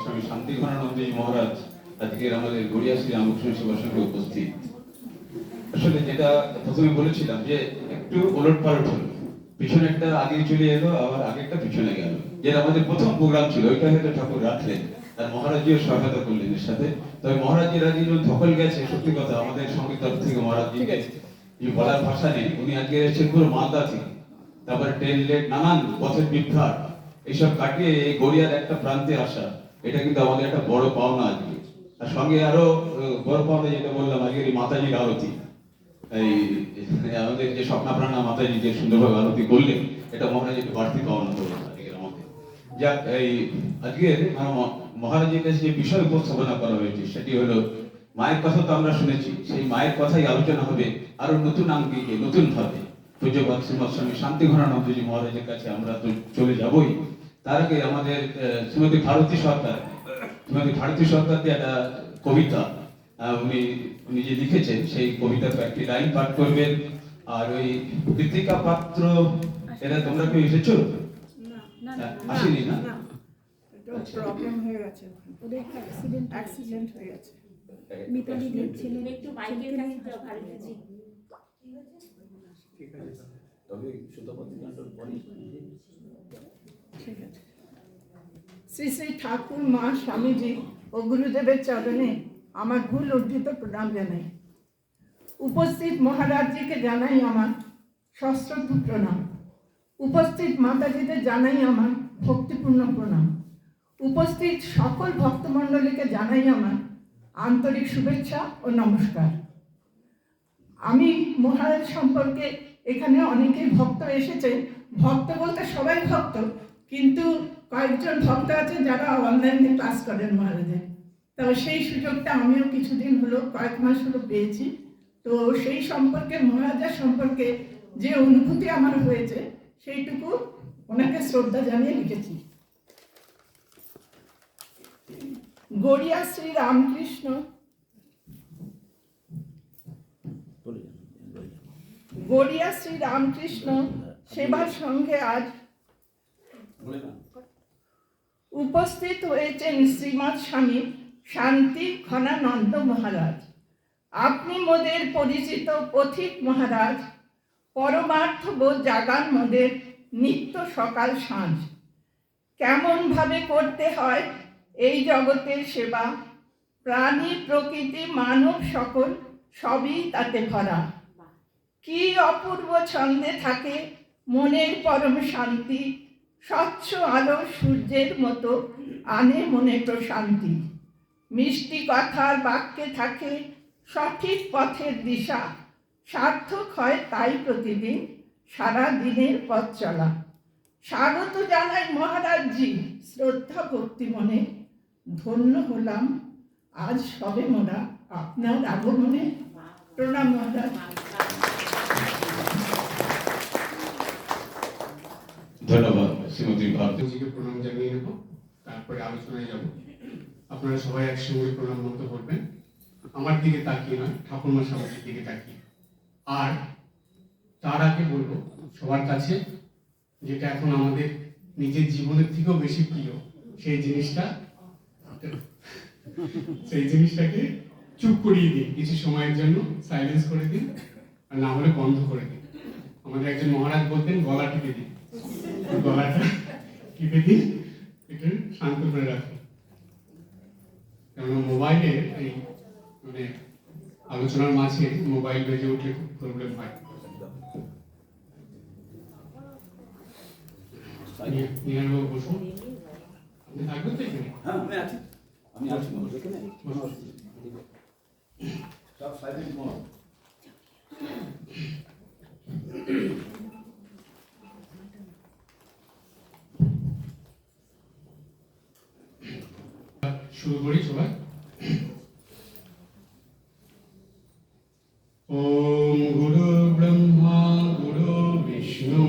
স্বামী শান্তিঘনানন্দজি মহারাজ আজকের আমাদের গড়িয়া শ্রী রামকৃষ্ণ সেবা সঙ্গে উপস্থিত। আসলে যেটা প্রথমে বলেছিলাম যে একটু ওলট পালট হলো, পিছনে একটা আগে চলে এলো, আবার আগেরটা পিছনে গেল। যেটা আমাদের প্রথম প্রোগ্রাম ছিল ওইটা হয়তো ঠাকুর রাখলেন, আর মহারাজজিও সহায়তা করলেন এর সাথে। তবে মহারাজজির আগে যখন ধকল গেছে, সত্যি কথা আমাদের সঙ্গীত তরফ থেকে মহারাজজিকে যে বলার ভাষা নেই। উনি আজকে এসেছেন পুরো মালদা থেকে, তারপরে ট্রেন লেট, নানান পথের বিভ্রাট এইসব কাটিয়ে এই গড়িয়ার একটা প্রান্তে আসা, এটা কিন্তু আমাদের একটা বড় পাওনা আজকে। আর সঙ্গে আরো বড় পাওনা যেটা বললাম, আজকের এই মাতাজির আরতি, এই আমাদের যে স্বপ্নাপ্রাণা মাতাজি যে সুন্দরভাবে আরতি করলেন, এটা মহারাজ একটু বাড়তি পাওনা হলো আজকের আমাদের। যাক, এই আজকের মহারাজের কাছে যে বিষয় উপস্থাপনা করা হয়েছে সেটি হলো মায়ের কথা। তো আমরা শুনেছি, সেই মায়ের কথাই আলোচনা হবে আরো নতুন আঙ্গিকে, নতুন ভাবে। পূজ্যপাদ শ্রীমৎ স্বামী শান্তিঘনানন্দজি মহারাজের কাছে আমরা তো চলে যাবই। তার আগে আমাদের শ্রীমতী ভারতী সরকার যে একটা কবিতা উনি নিজে লিখেছেন, সেই কবিতা কয়েকটি লাইন পাঠ করবেন। আর ওই কৃতিকা পাত্র, এরা তোমরা কেউ এসেছো? আসেনি না? প্রবলেম হয়ে গেছে, ওদের অ্যাক্সিডেন্ট হয়ে গেছে। মিতালি দেখছিলেন একটু মাইকের কাছে দাও, ভালো লাগছে। ঠিক আছে, তবে সুতপতি কাণ্ডর পরে ঠিক আছে। শ্রী শ্রী ঠাকুর মা স্বামীজি ও গুরুদেবের চরণে আমার ভুল অর্জিত প্রণাম জানাই। উপস্থিত মহারাজজিকে জানাই আমার সশ্রদ্ধ প্রণাম। উপস্থিত মাতাজিদের জানাই আমার ভক্তিপূর্ণ প্রণাম। উপস্থিত সকল ভক্তমণ্ডলীকে জানাই আমার আন্তরিক শুভেচ্ছা ও নমস্কার। আমি মহারাজ সম্পর্কে, এখানে অনেকেই ভক্ত এসেছে, ভক্ত বলতে সবাই ভক্ত, কিন্তু কয়েকজন ভক্ত আছে যারা অনলাইনে ক্লাস করেন মহারাজের। তবে সেই সুযোগটা আমিও কিছুদিন হলো, কয়েক মাস হলো পেয়েছি। তো সেই সম্পর্কে, মহারাজার সম্পর্কে যে অনুভূতি আমার হয়েছে সেইটুকু ওনাকে শ্রদ্ধা জানিয়ে লিখেছি। গড়িয়া শ্রী রামকৃষ্ণ সেবার সঙ্গে আজ উপস্থিত হয়েছেন শ্রীমৎ স্বামী শান্তি ঘনানন্দ মহারাজ। আপনি মোদের পরিচিত পথিক মহারাজ, পরমার্থ বোধ জাগান মোদের নিত্য সকাল সাঁঝ। কেমন ভাবে করতে হয় এই জগতের সেবা, প্রাণী প্রকৃতি মানব সকল সবই তাতে ভরা। কি অপূর্ব ছন্দে থাকে মনের পরম শান্তি, স্বচ্ছ আলো সূর্যের মতো আনে মনে প্রশান্তি। মিষ্টি কথার বাক্যে থাকে সঠিক পথের দিশা, সার্থক হয় তাই প্রতিদিন সারা দিনের পথ চলা। স্বাগত জানাই মহারাজজি শ্রদ্ধা ভক্তি মনে, ধন্য হলাম আজ সবে মোরা আপনার আগমনে। প্রণাম মহারাজ। ধন্যবাদ শ্রীমতী ভারতীজিকে প্রণাম জানিয়ে নেব, তারপরে আলোচনায় যাব। আপনারা সবাই একসঙ্গে প্রণাম মতো করবেন, আমার দিকে তাকিয়ে নয়, ঠাকুরমা সামনের দিকে তাকিয়ে। আর তার আগে বলবো সবার কাছে, যেটা এখন আমাদের নিজের জীবনের থেকেও বেশি প্রিয়, সেই জিনিসটাকে চুপ করিয়ে দিন, কিছু সময়ের জন্য সাইলেন্স করে দিন, আর না হলে বন্ধ করে দিন। আমাদের একজন মহারাজ বলতেন, গলা টিপে দিন, গলাটা টিপে দিন, একটু শান্ত করে রাখুন। কেননা মোবাইলে এই মানে আলোচনার মাঝে মোবাইল বেজে উঠলে খুব প্রবলেম হয়। নিহারবাবু বসুন, আপনি থাকবেন তো এখানে? হ্যাঁ, আমি আছি এখানে। সব সাইলেন্ট মোড। শুরু করি সবাই। ওম গুরু ব্রহ্মা গুরু বিষ্ণু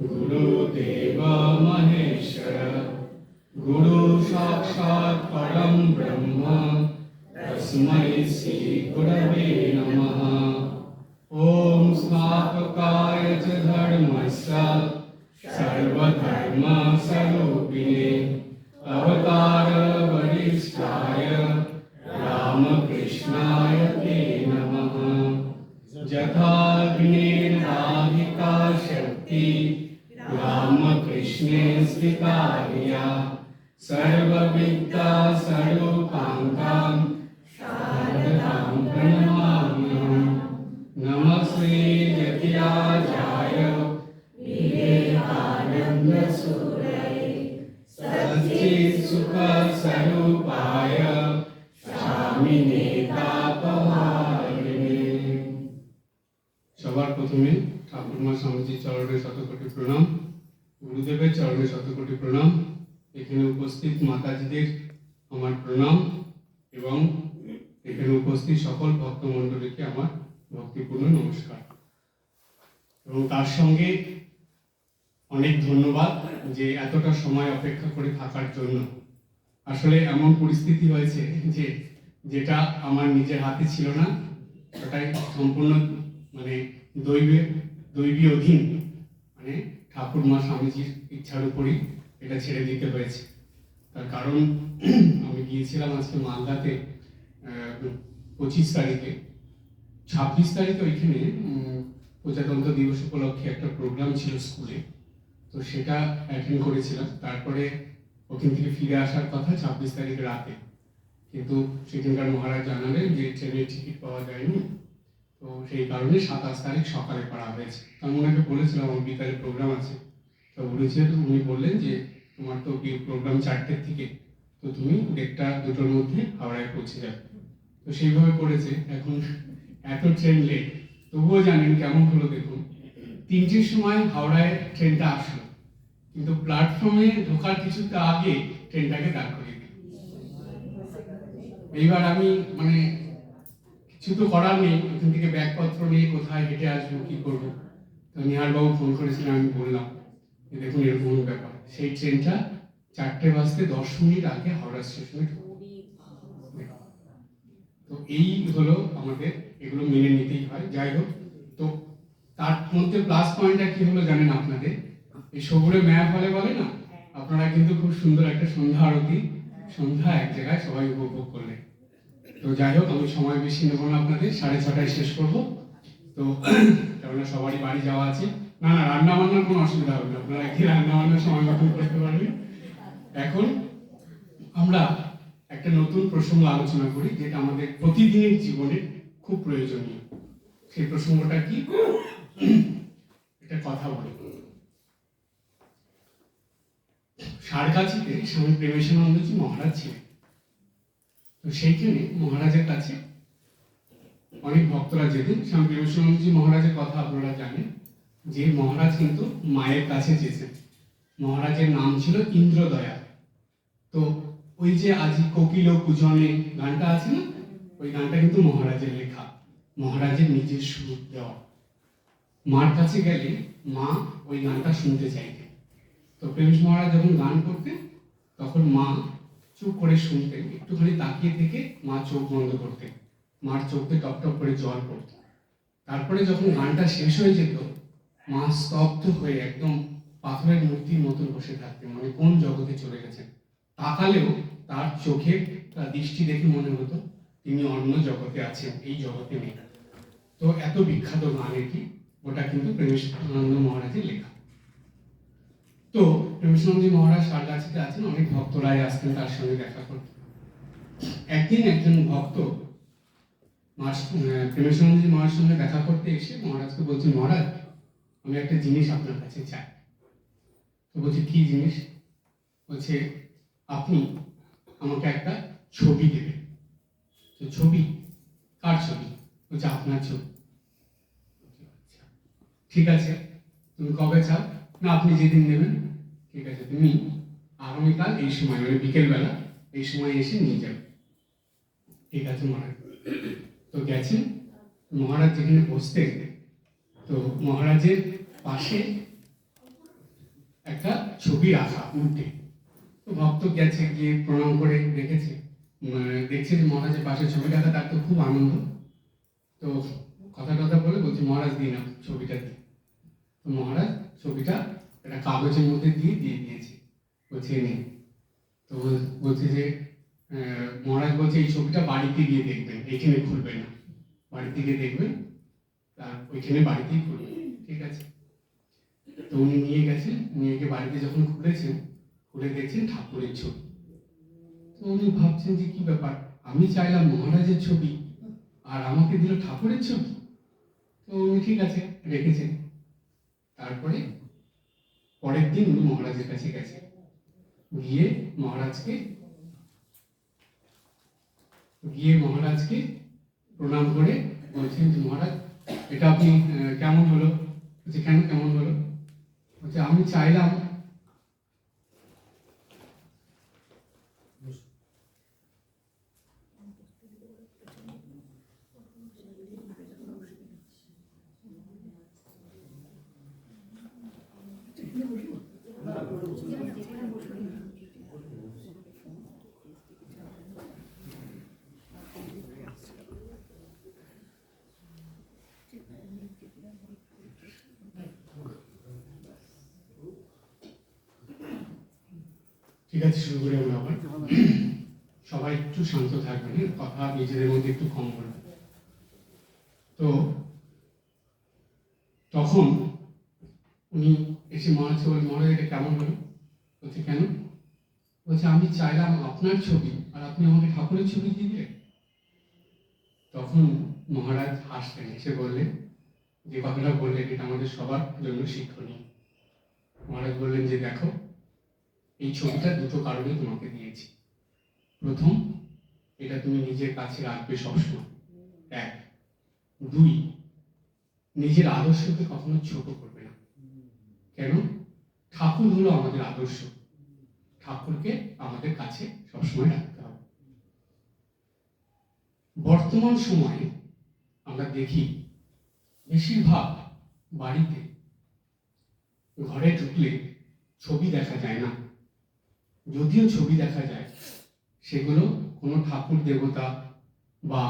গুরু দেবা মহেশ্বর গুরু সাক্ষাৎ পরম ব্রহ্ম তস্मै শ্রী গুরবে নমঃ। ওম স্থাপকায় চ ধর্মস্য সর্বধর্ম স্বরূপিণে অবতার रामकृष्णाय ते नमः। यथाग्निर्दाहिका शक्ति रामकृष्णे स्वीकार्या सर्वविद्या स्वरूपाङ्गां शारदां प्रणमाम्यहम्। नमः श्री यतिराजाय विवेकानन्दसूरये सच्चित्सुखस्वरूपाय स्वामिने तापहारिणे। সবার প্রথমে ঠাকুরমা স্বামীজির চরণে শতকোটি প্রণাম, গুরুদেবের চরণে শতকোটি প্রণাম, এখানে উপস্থিত মাতাজিদের আমার প্রণাম এবং এখানে উপস্থিত সকল ভক্তমণ্ডলীকে আমার ভক্তিপূর্ণ নমস্কার। এবং তার সঙ্গে অনেক ধন্যবাদ যে এতটা সময় অপেক্ষা করে থাকার জন্য। আসলে এমন পরিস্থিতি হয়েছে যে যেটা আমার নিজের হাতে ছিল না, ওটাই সম্পূর্ণ মানে দৈবী অধীন, মানে ঠাকুরমা স্বামীজির ইচ্ছার উপরই এটা ছেড়ে দিতে হয়েছে। তার কারণ আমি গিয়েছিলাম আজকে মালদাতে 25 তারিখে, 26 তারিখে ওইখানে প্রজাতন্ত্র দিবস উপলক্ষে একটা প্রোগ্রাম ছিল স্কুলে, তো সেটা অ্যাটেন্ড করেছিলাম। তারপরে ওখান থেকে ফিরে আসার কথা 26 তারিখ রাতে, কিন্তু সেখানকার মহারাজ জানালেন যে ট্রেনের টিকিট পাওয়া যায়নি, তো সেই কারণে 27 তারিখ সকালে করা হয়েছে। তো আমি ওনাকে বলেছিলাম আমার বিকালে প্রোগ্রাম আছে, তো উনি বললেন যে তোমার তো প্রোগ্রাম 4টের থেকে, তো তুমি 1টা-2টোর মধ্যে হাওড়ায় পৌঁছে যাবে। তো সেইভাবে করেছে। এখন এত ট্রেন লেট, তবুও জানেন কেমন হলো দেখুন, 3টের সময় হাওড়ায় ট্রেনটা আসলো, কিন্তু প্ল্যাটফর্মে ঢোকার কিছুটা আগে ট্রেনটাকে দাঁড় করিয়ে দিল। এইবার আমি মানে কিছু তো করার নেই, ওখান থেকে ব্যাগপত্র নিয়ে কোথায় হেঁটে আসবো, কি করবো। তো নিহারবাবু ফোন করেছিলেন, আমি বললাম যে দেখুন এরকম ব্যাপার। সেই ট্রেনটা 4টে বাজতে 10 মিনিট আগে হাওড়া স্টেশনে ঢুকবে। তো এই হলো আমাদের, এগুলো মেনে নিতেই হয়। যাই হোক, তো তার মধ্যে প্লাস পয়েন্টটা কি হলো জানেন আপনাদের, এই সবুরে ম্যাপ বলে না, আপনারা কিন্তু খুব সুন্দর একটা সন্ধ্যা আরতি, সন্ধ্যা এক জায়গায় সবাই উপভোগ করলেন। তো যাই হোক, আমি সময় বেশি নেব না আপনাদের, 6:30টায় শেষ করব। তো কেননা সবারই বাড়ি যাওয়া আছে। না রান্না বান্নার কোনো অসুবিধা হবে না, আপনারা কি রান্না বান্নার সময় মতন করতে পারবেন। এখন আমরা একটা নতুন প্রসঙ্গ আলোচনা করি, যেটা আমাদের প্রতিদিনের জীবনে খুব প্রয়োজনীয়। সেই প্রসঙ্গটা কি, এটা কথা বলি। সারগাছিতে স্বামী প্রেমেশানন্দজি মহারাজ ছিলেন। তো সেইখানে মহারাজের কাছে অনেক ভক্তরা যেতেন। স্বামী প্রেমেশানন্দজি মহারাজের কথা আপনারা জানেন, যে মহারাজ কিন্তু মায়ের কাছে যেতেন। মহারাজের নাম ছিল ইন্দ্রদয়া। তো ওই যে আজি কোকিল কুজনে গানটা আছে না, ওই গানটা কিন্তু মহারাজের লেখা, মহারাজের নিজের সুর দেওয়া। মার কাছে গেলে মা ওই গানটা শুনতে চাইতেন। তো প্রেমেশ মহারাজ যখন গান করতেন তখন মা চুপ করে শুনতেন, একটুখানি তাকিয়ে থেকে মা চোখ বন্ধ করতেন, মার চোখে টপ টপ করে জল পড়ত। তারপরে যখন গানটা শেষ হয়ে যেত, মা স্তব্ধ হয়ে একদম পাথরের মূর্তির মতো বসে থাকতেন, মানে কোন জগতে চলে গেছেন। তাকালেও তার চোখে, তার দৃষ্টি দেখে মনে হতো তিনি অন্য জগতে আছেন, এই জগতে নেই। তো এত বিখ্যাত গান এটি, ওটা কিন্তু প্রেমেশানন্দ মহারাজের লেখা। তো প্রেমেশানন্দ মহারাজ সারগাছিতে আছেন, অনেক ভক্তরাই আসতেন তার সঙ্গে দেখা করতে। একদিন একজন ভক্ত প্রেমেশানন্দ মহারাজের সঙ্গে দেখা করতে এসে মহারাজকে বলছে, মহারাজ আমি একটা জিনিস আপনার কাছে চাই। তো বলছে কি জিনিস? বলছে আপনি আমাকে একটা ছবি দেবেন। তো ছবি? কার ছবি? বলছে আপনার ছবি। ঠিক আছে, তুমি কবে চাও? না আপনি যেদিন নেবেন। ঠিক আছে, তুমি আগামীকাল এই সময়, মানে বিকেলবেলা এই সময় এসে নিয়ে যাবে। ঠিক আছে মহারাজ। তো গেছেন, মহারাজ যেখানে বসতেন, তো মহারাজের পাশে একটা ছবি রাখা উল্টে। তো ভক্ত গেছে, গিয়ে প্রণাম করে দেখেছে, দেখছে যে মহারাজের পাশে ছবি রাখা, তার তো খুব আনন্দ। তো কথা বলে বলছে, মহারাজ দিন ছবিটা দিন। তো মহারাজ ছবিটা একটা কাগজের মধ্যে দিয়ে দিয়েছে, বলছে নেই। তো বলছে যে মহারাজ বলছে এই ছবিটা বাড়িতে গিয়ে দেখবেন, এখানে খুলবেন না, বাড়িতে গিয়ে দেখবেন, তার ওইখানে বাড়িতেই খুলবেন, ঠিক আছে? তো উনি নিয়ে গেছেন, নিয়ে গিয়ে বাড়িতে যখন খুলেছেন, খুলে দেখছেন ঠাকুরের ছবি। তো উনি ভাবছেন যে কি ব্যাপার, আমি চাইলাম মহারাজের ছবি আর আমাকে দিল ঠাকুরের ছবি। তো উনি ঠিক আছে রেখেছেন। তারপরে পরের দিন উনি মহারাজের কাছে গেছেন, গিয়ে মহারাজকে প্রণাম করে বলছেন যে মহারাজ এটা আপনি কেমন হলো? বলছে কেন কেমন হলো? বলছে আমি চাইলাম ঠিক আছে, শুরু করি আমরা আবার। সবাই একটু শান্ত থাকবেন, কথা নিজেদের মধ্যে একটু কম করবেন। তো তখন উনি এসে মহারাজকে বলেন মহারাজ এটা কেমন হলো? বলছে কেন? বলছে আমি চাইলাম আপনার ছবি আর আপনি আমাকে ঠাকুরের ছবি দিয়ে দিলেন। তখন মহারাজ হাসলেন, এসে বললেন যে কথাটা বললেন এটা আমাদের সবার জন্য শিক্ষণীয়। মহারাজ বললেন যে দেখো, এই ছবিটা দুটো কারণে তোমাকে দিয়েছি। প্রথম, এটা তুমি নিজের কাছে রাখবে সবসময়, এক। দুই, নিজের আদর্শকে কখনো ছোট করবে না। কেন? ঠাকুর হলো আমাদের আদর্শ, ঠাকুরকে আমাদের কাছে সবসময় রাখতে হবে। বর্তমান সময়ে আমরা দেখি বেশিরভাগ বাড়িতে ঘরে ঢুকলে ছবি দেখা যায় না। যদিও ছবি দেখা যায়, সেগুলো কোনো ঠাকুর দেবতা বা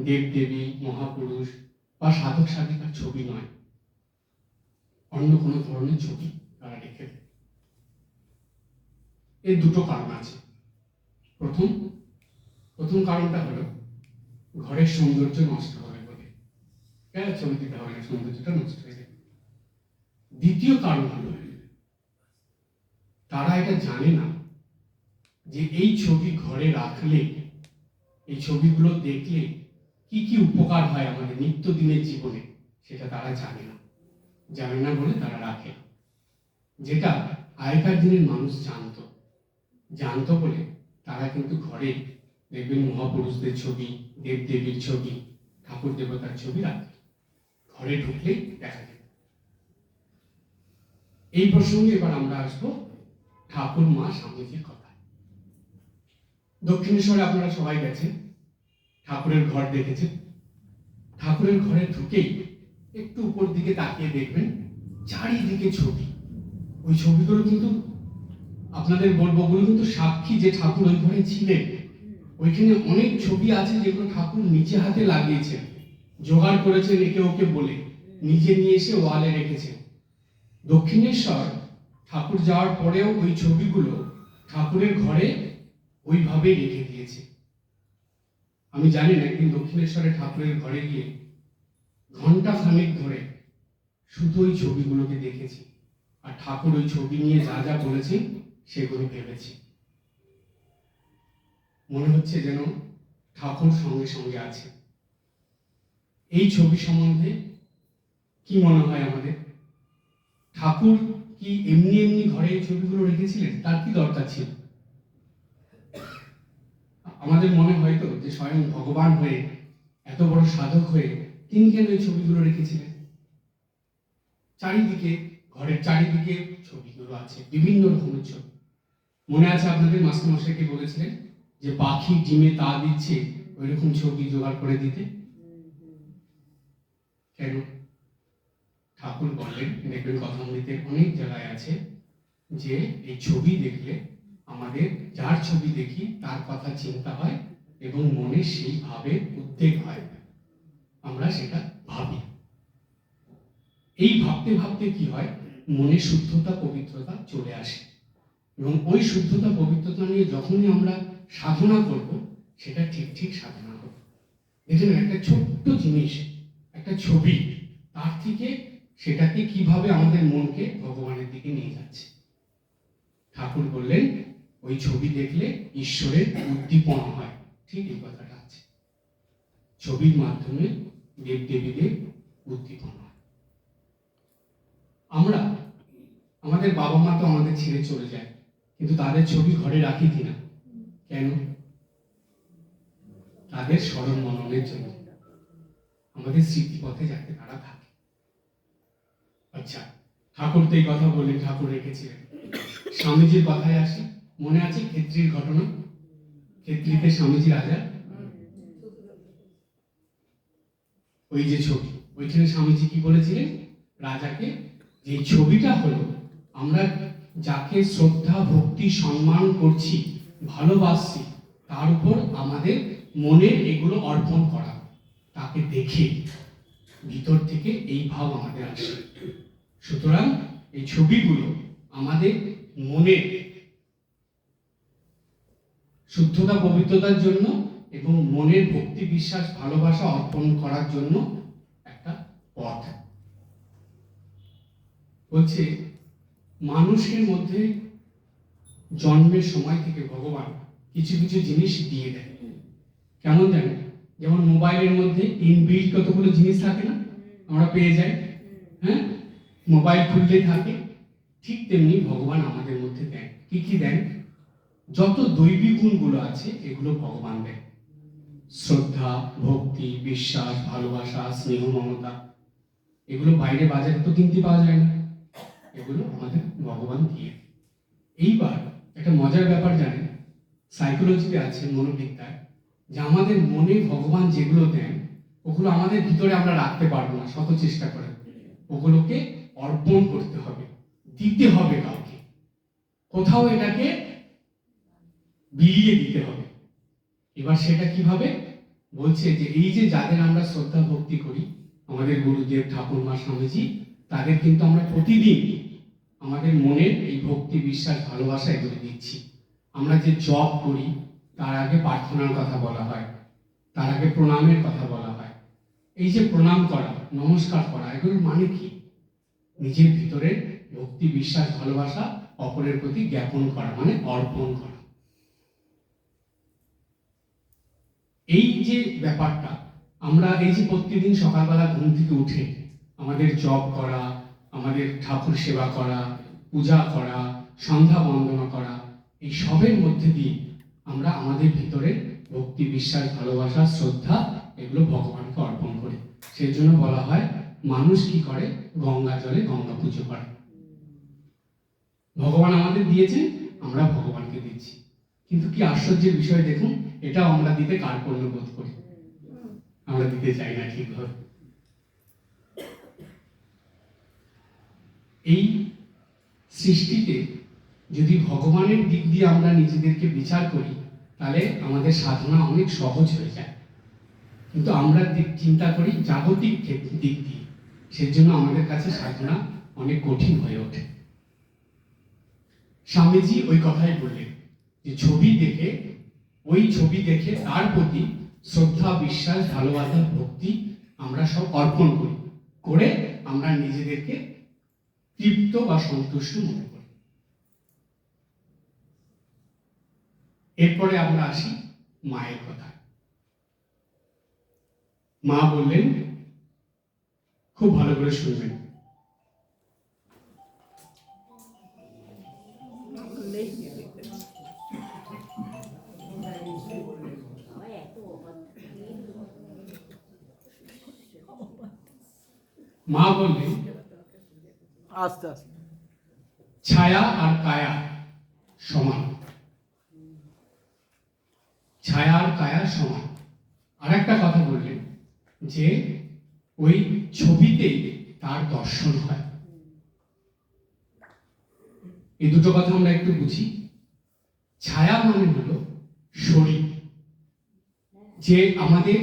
দেবদেবী, মহাপুরুষ বা সাধক সাধিকার ছবি নয়, অন্য কোনো ধরনের ছবি তারা রেখে দেয়। এর দুটো কারণ আছে। প্রথম কারণটা হলো ঘরের সৌন্দর্য নষ্ট হবে বলে, কেন ছবি দিতে হবে না, সৌন্দর্যটা নষ্ট হয়ে যাবে। দ্বিতীয় কারণ হলো তারা এটা জানে না যে এই ছবি ঘরে রাখলে, এই ছবিগুলো দেখলে কি কি উপকার হয় আমাদের নিত্যদিনের জীবনে, সেটা তারা জানে না বলে তারা রাখে। যেটা আগেকার দিনের মানুষ জানতো বলে তারা কিন্তু ঘরে দেখবেন মহাপুরুষদের ছবি, দেবদেবীর ছবি, ঠাকুর দেবতার ছবি রাখে, ঘরে ঢুকলে দেখা যায়। এই প্রসঙ্গে এবার আমরা আসবো ঠাকুর মা স্বামীজির কথা। দক্ষিণেশ্বরে আপনারা সবাই গেছেন, ঠাকুরের ঘর দেখেছেন। ঠাকুরের ঘরে ঢুকেই একটু উপর দিকে তাকিয়ে দেখবেন চারিদিকে ছবি। ওই ছবিগুলো কিন্তু আপনাদের বলবো, ওগুলো কিন্তু সাক্ষী যে ঠাকুর ওই ঘরে ছিলেন। ওইখানে অনেক ছবি আছে যেগুলো ঠাকুর নিজে হাতে লাগিয়েছেন, জোগাড় করেছেন একে ওকে বলে, নিজে নিয়ে এসে ওয়ালে রেখেছেন। দক্ষিণেশ্বর ঠাকুর যাওয়ার পরেও ওই ছবিগুলো ঠাকুরের ঘরে ওইভাবেই রেখে দিয়েছে। আমি জানি না, একদিন দক্ষিণেশ্বরে ঠাকুরের ঘরে গিয়ে ঘন্টা খানেক ধরে শুধু ওই ছবিগুলোকে দেখেছি, আর ঠাকুর ওই ছবি নিয়ে যা যা বলেছেন সেগুলো ভেবেছি। মনে হচ্ছে যেন ঠাকুর সঙ্গে সঙ্গে আছে। এই ছবি সম্বন্ধে কি মনে হয় আমাদের? ঠাকুর কি এমনি এমনি ঘরে এই ছবিগুলো রেখেছিলেন? তার কি দরকার ছিল? আমাদের মনে হয় তো যে স্বয়ং ভগবান হয়ে, এত বড় সাধক হয়ে তিনি কেন এই ছবিগুলো রেখেছিলেন? চারিদিকে, ঘরের চারিদিকে ছবিগুলো আছে, বিভিন্ন রকমের ছবি। মনে আছে আপনাদের মাস্টারমশাইকে বলেছিলেন যে পাখি ডিমে তা দিচ্ছে, ওই রকম ছবি জোগাড় করে দিতে। কেন? ঠাকুর বললেন, দেখবেন কথামৃতে অনেক জায়গায় আছে যে এই ছবি দেখলে আমাদের যার ছবি দেখি তার কথা চিন্তা হয় এবং মনে সেই ভাবে উদ্বেগ হয়, আমরা সেটা ভাবি। এই ভাবতে ভাবতে কি হয়, মনে শুদ্ধতা পবিত্রতা চলে আসে, এবং ওই শুদ্ধতা পবিত্রতা নিয়ে যখনই আমরা সাধনা করব, সেটা ঠিক ঠিক সাধনা করব। দেখুন, একটা ছোট্ট জিনিস, একটা ছবি, তার থেকে সেটাকে কিভাবে আমাদের মনকে ভগবানের দিকে নিয়ে যাচ্ছে। ঠাকুর বললেন, ওই ছবি দেখলে ঈশ্বরের উদ্দীপনা হয়। ঠিক এই কথাটা আছে, ছবির মাধ্যমে দেব দেবীদের উদ্দীপনা হয়। আমরা, আমাদের বাবা মা তো আমাদের ছেড়ে চলে যায়, কিন্তু তাদের ছবি ঘরে রাখি কিনা? কেন? তাদের স্মরণ মননের জন্য, আমাদের স্মৃতিপথে যাতে তারা থাকে। আচ্ছা, ঠাকুর তো এই কথা বললেন, ঠাকুর রেখেছিলেন। স্বামীজির কথায় আসি, মনে আছে ক্ষেত্রীর ঘটনা? ক্ষেত্রীতে স্বামীজি রাজা, ওই যে ছবি, ওইখানে স্বামীজি কি বলেছিলেন রাজাকে? যে ছবিটা হলো, আমরা যাকে শ্রদ্ধা ভক্তি সম্মান করছি, ভালোবাসছি, তার উপর আমাদের মনের এগুলো অর্পণ করা, তাকে দেখে ভিতর থেকে এই ভাব আমাদের আসে। সুতরাং এই ছবিগুলো আমাদের মনের শুদ্ধতা পবিত্রতার জন্য এবং মনের ভক্তি বিশ্বাস ভালোবাসা অর্পণ করার জন্য একটা পথ। বলছে, মানুষের মধ্যে জন্মের সময় থেকে ভগবান কিছু কিছু জিনিস দিয়ে দেয়। কেমন জানেন? যেমন মোবাইলের মধ্যে ইনবিল্ট কতগুলো জিনিস থাকে না, আমরা পেয়ে যাই। হ্যাঁ, মোবাইল খুললে থাকে। ঠিক তেমনি ভগবান আমাদের মধ্যে দেন। কি কি দেন? যত দৈবিক গুণগুলো আছে এগুলো ভগবান দেন। শ্রদ্ধা, ভক্তি, বিশ্বাস, ভালোবাসা, স্নেহ, মমতা, এগুলো বাইরে বাজারে তো কিনতে পাওয়া যায় না, এগুলো আমাদের ভগবান দিয়ে। এইবার একটা মজার ব্যাপার জানেন, সাইকোলজিতে আছে, মনোবিদ্যায়, যে আমাদের মনে ভগবান যেগুলো দেন ওগুলো আমাদের ভিতরে আমরা রাখতে পারবো না, শত চেষ্টা করে। ওগুলোকে অর্পণ করতে হবে, দিতে হবে কাউকে, কোথাও এটাকে বিলিয়ে দিতে হবে। এবার সেটা কিভাবে? বলছে যে এই যে যাদের আমরা শ্রদ্ধা ভক্তি করি, আমাদের গুরুদেব, ঠাকুরমা, স্বামীজি, তাদের কিন্তু আমরা প্রতিদিন আমাদের মনের এই ভক্তি বিশ্বাস ভালোবাসা এগুলো দিচ্ছি। আমরা যে জপ করি তার আগে প্রার্থনার কথা বলা হয়, তার আগে প্রণামের কথা বলা হয়। এই যে প্রণাম করা, নমস্কার করা, এগুলোর মানে কি? নিজের ভিতরে ভক্তি বিশ্বাস ভালোবাসা অপরের প্রতি জ্ঞাপন করা, মানে অর্পণ করা। এই যে ব্যাপারটা, আমরা এই যে প্রতিদিন সকালবেলা ঘুম থেকে উঠে আমাদের জপ করা, আমাদের ঠাকুর সেবা করা, পূজা করা, সন্ধ্যা বন্দনা করা, এই সবের মধ্যে দিয়ে আমরা আমাদের ভিতরে ভক্তি বিশ্বাস ভালোবাসা শ্রদ্ধা এগুলো ভগবানকে অর্পণ করি। সেই জন্য বলা হয় মানুষ কি করে? গঙ্গা জলে গঙ্গা পুজো করে। ভগবান আমাদের দিয়েছেন, আমরা ভগবানকে দিচ্ছি। কিন্তু কি আশ্চর্যের বিষয় দেখুন, এটাও আমরা দিতে কার্পণ্য বোধ করি, আমরা দিতে চাই না ঠিকভাবে। এই সৃষ্টিতে যদি ভগবানের দিক দিয়ে আমরা নিজেদেরকে বিচার করি, তাহলে আমাদের সাধনা অনেক সহজ হয়ে যায়। কিন্তু আমরা চিন্তা করি জাগতিক দিক দিয়ে, সেজন্য আমাদের কাছে সাধনা অনেক কঠিন হয়ে ওঠে। স্বামীজি ওই কথাই বললেন যে ছবি দেখে, ওই ছবি দেখে তার প্রতি শ্রদ্ধা বিশ্বাস ভালোবাসা ভক্তি আমরা সব অর্পণ করি, করে আমরা নিজেদেরকে তৃপ্ত বা সন্তুষ্ট মনে করি। এরপরে আমরা আসি মায়ের কথা। মা বললেন, খুব ভালো করে শুনবেন, মা বললেন, আস্তে আস্তে ছায়া আর কায়া সমান, ছায়া আর কায়া সমান। আর একটা কথা বললেন যে ওই ছবিতেই তার দর্শন হয়। এই দুটো কথা আমরা একটু বুঝি। ছায়া মানে হলো শরীর, যে আমাদের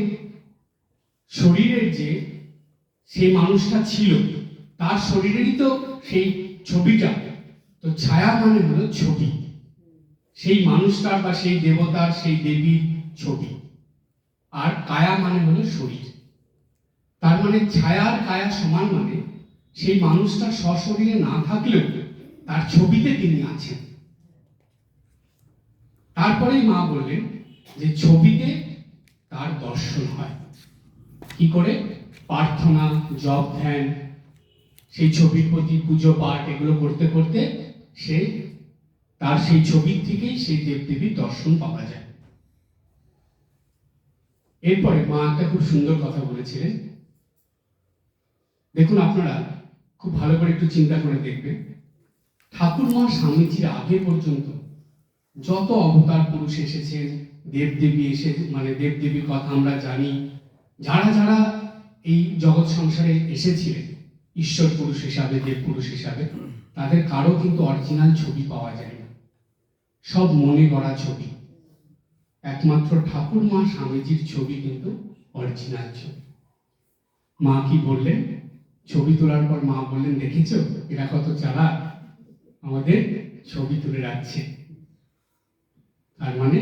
শরীরের যে সেই মানুষটা ছিল, তার শরীরেরই তো সেই ছবিটা। তো ছায়া মানে হলো ছবি, সেই মানুষটার বা সেই দেবতার, সেই দেবীর ছবি। আর কায়া মানে হলো শরীর। তার মানে ছায়ার কায়া সমান, মানে সেই মানুষটা সশরীরে না থাকলেও তার ছবিতে তিনি আছেন। তারপরেই মা বললেন যে ছবিতে তার দর্শন হয়। কি করে? প্রার্থনা, জপ, ধ্যান, সেই ছবির প্রতি পুজো পাঠ এগুলো করতে করতে সে তার সেই ছবির থেকেই সেই দেবদেবীর দর্শন পাওয়া যায়। এরপরে মা একটা খুব সুন্দর কথা বলেছিলেন। দেখুন, আপনারা খুব ভালো করে একটু চিন্তা করে দেখবেন, ঠাকুরমা স্বামীজির আগে পর্যন্ত যত অবতার পুরুষ এসেছেন, দেবদেবী এসে, মানে দেবদেবীর কথা আমরা জানি, যারা যারা এই জগৎ সংসারে এসেছিলেন ঈশ্বর পুরুষ হিসাবে, দেব পুরুষ হিসাবে, তাদের কারো কিন্তু অরিজিনাল ছবি পাওয়া যায় না, সব মনে গড়া ছবি। একমাত্র ঠাকুরমা স্বামীজির ছবি কিন্তু অরিজিনাল ছবি। মা কি বললেন? ছবি তোলার পর মা বললেন, দেখেছো এরা কত চালাক, আমাদের ছবি তুলে রাখছে। তার মানে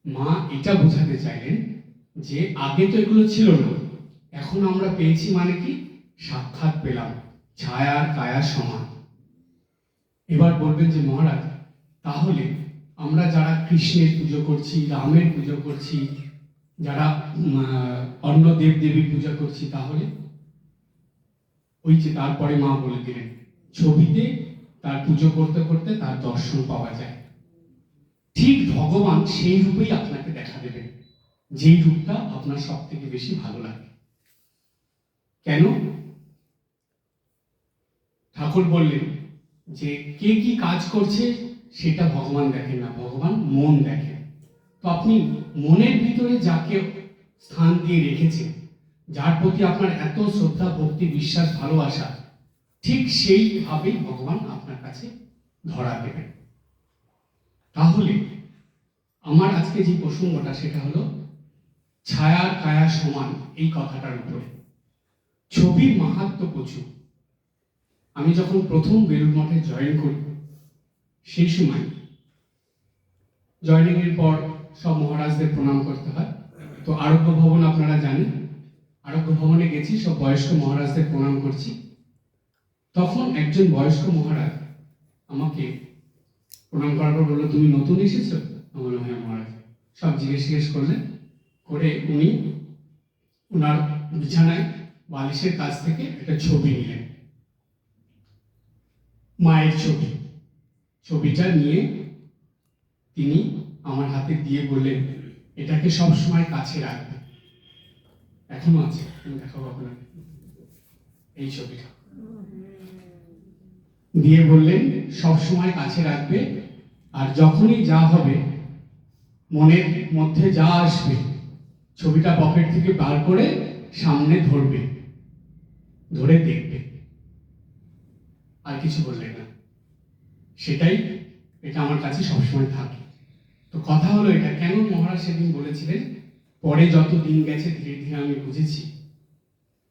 মা এটা বোঝাতে চাইলেন যে আগে তো এগুলো ছিল না, এখন আমরা পেয়েছি, মানে কি সাক্ষাৎ পেলাম, ছায়ার কায়া সমান। এবার বলবেন যে মহারাজ, তাহলে আমরা যারা কৃষ্ণের পুজো করছি, রামের পুজো করছি, যারা অন্য দেব দেবীর পূজা করছি, তাহলে ওই যে তারপরে মা বলে দিলেন ছবিতে তার পুজো করতে করতে তার দর্শন পাওয়া যায়। ঠিক ভগবান সেই রূপেই আপনাকে দেখা দেবেন, যেই রূপটা আপনার সব থেকে বেশি ভালো লাগে। কেন? ঠাকুর বললেন যে কে কি কাজ করছে সেটা ভগবান দেখেন না, ভগবান মন দেখেন। তো আপনি মনের ভিতরে যাকে স্থান দিয়ে রেখেছেন, যার প্রতি আপনার এত শ্রদ্ধা, ভক্তি, বিশ্বাস, ভালোবাসা, ঠিক সেইভাবেই ভগবান আপনার কাছে ধরা দেবেন। তাহলে আমার আজকে যে প্রসঙ্গটা সেটা হলো ছায়ার কায়া সমান, এই কথাটার উপরে। ছবির মাহাত্ম্য প্রচুর। আমি যখন প্রথম বেলুড় মঠে জয়েন করি, সেই সময় জয়েনিং এর পর সব মহারাজদের প্রণাম করতে হয়। তো আরোগ্য ভবন আপনারা জানেন, আরোগ্য ভবনে গেছি, সব বয়স্ক মহারাজদের প্রণাম করছি। তখন একজন বয়স্ক মহারাজ আমাকে প্রণাম করার পর বললো, তুমি নতুন এসেছো? আমি বললাম, হ্যাঁ মহারাজ। সব জিজ্ঞেস করলেন, করে উনি ওনার বিছানায় বালিশের কাছ থেকে একটা ছবি নিলেন, মায়ের ছবি। ছবিটা নিয়ে তিনি আমার হাতে দিয়ে বললেন, এটাকে সব সময় কাছে রাখবে। এখনো আছে, আমি দেখাবো আপনাকে এই ছবিটা। দিয়ে বললেন সব সময় কাছে রাখবে, আর যখনই যা হবে, মনের মধ্যে যা আসবে, ছবিটা পকেট থেকে বার করে সামনে ধরবে, ধরে দেখবে। আর কিছু বললেন না। সেটাই, এটা আমার কাছে সবসময় থাকে। তো কথা হলো এটা, কেন মহারাজ সেদিন বলেছিলেন, পরে যত দিন গেছে ধীরে ধীরে আমি বুঝেছি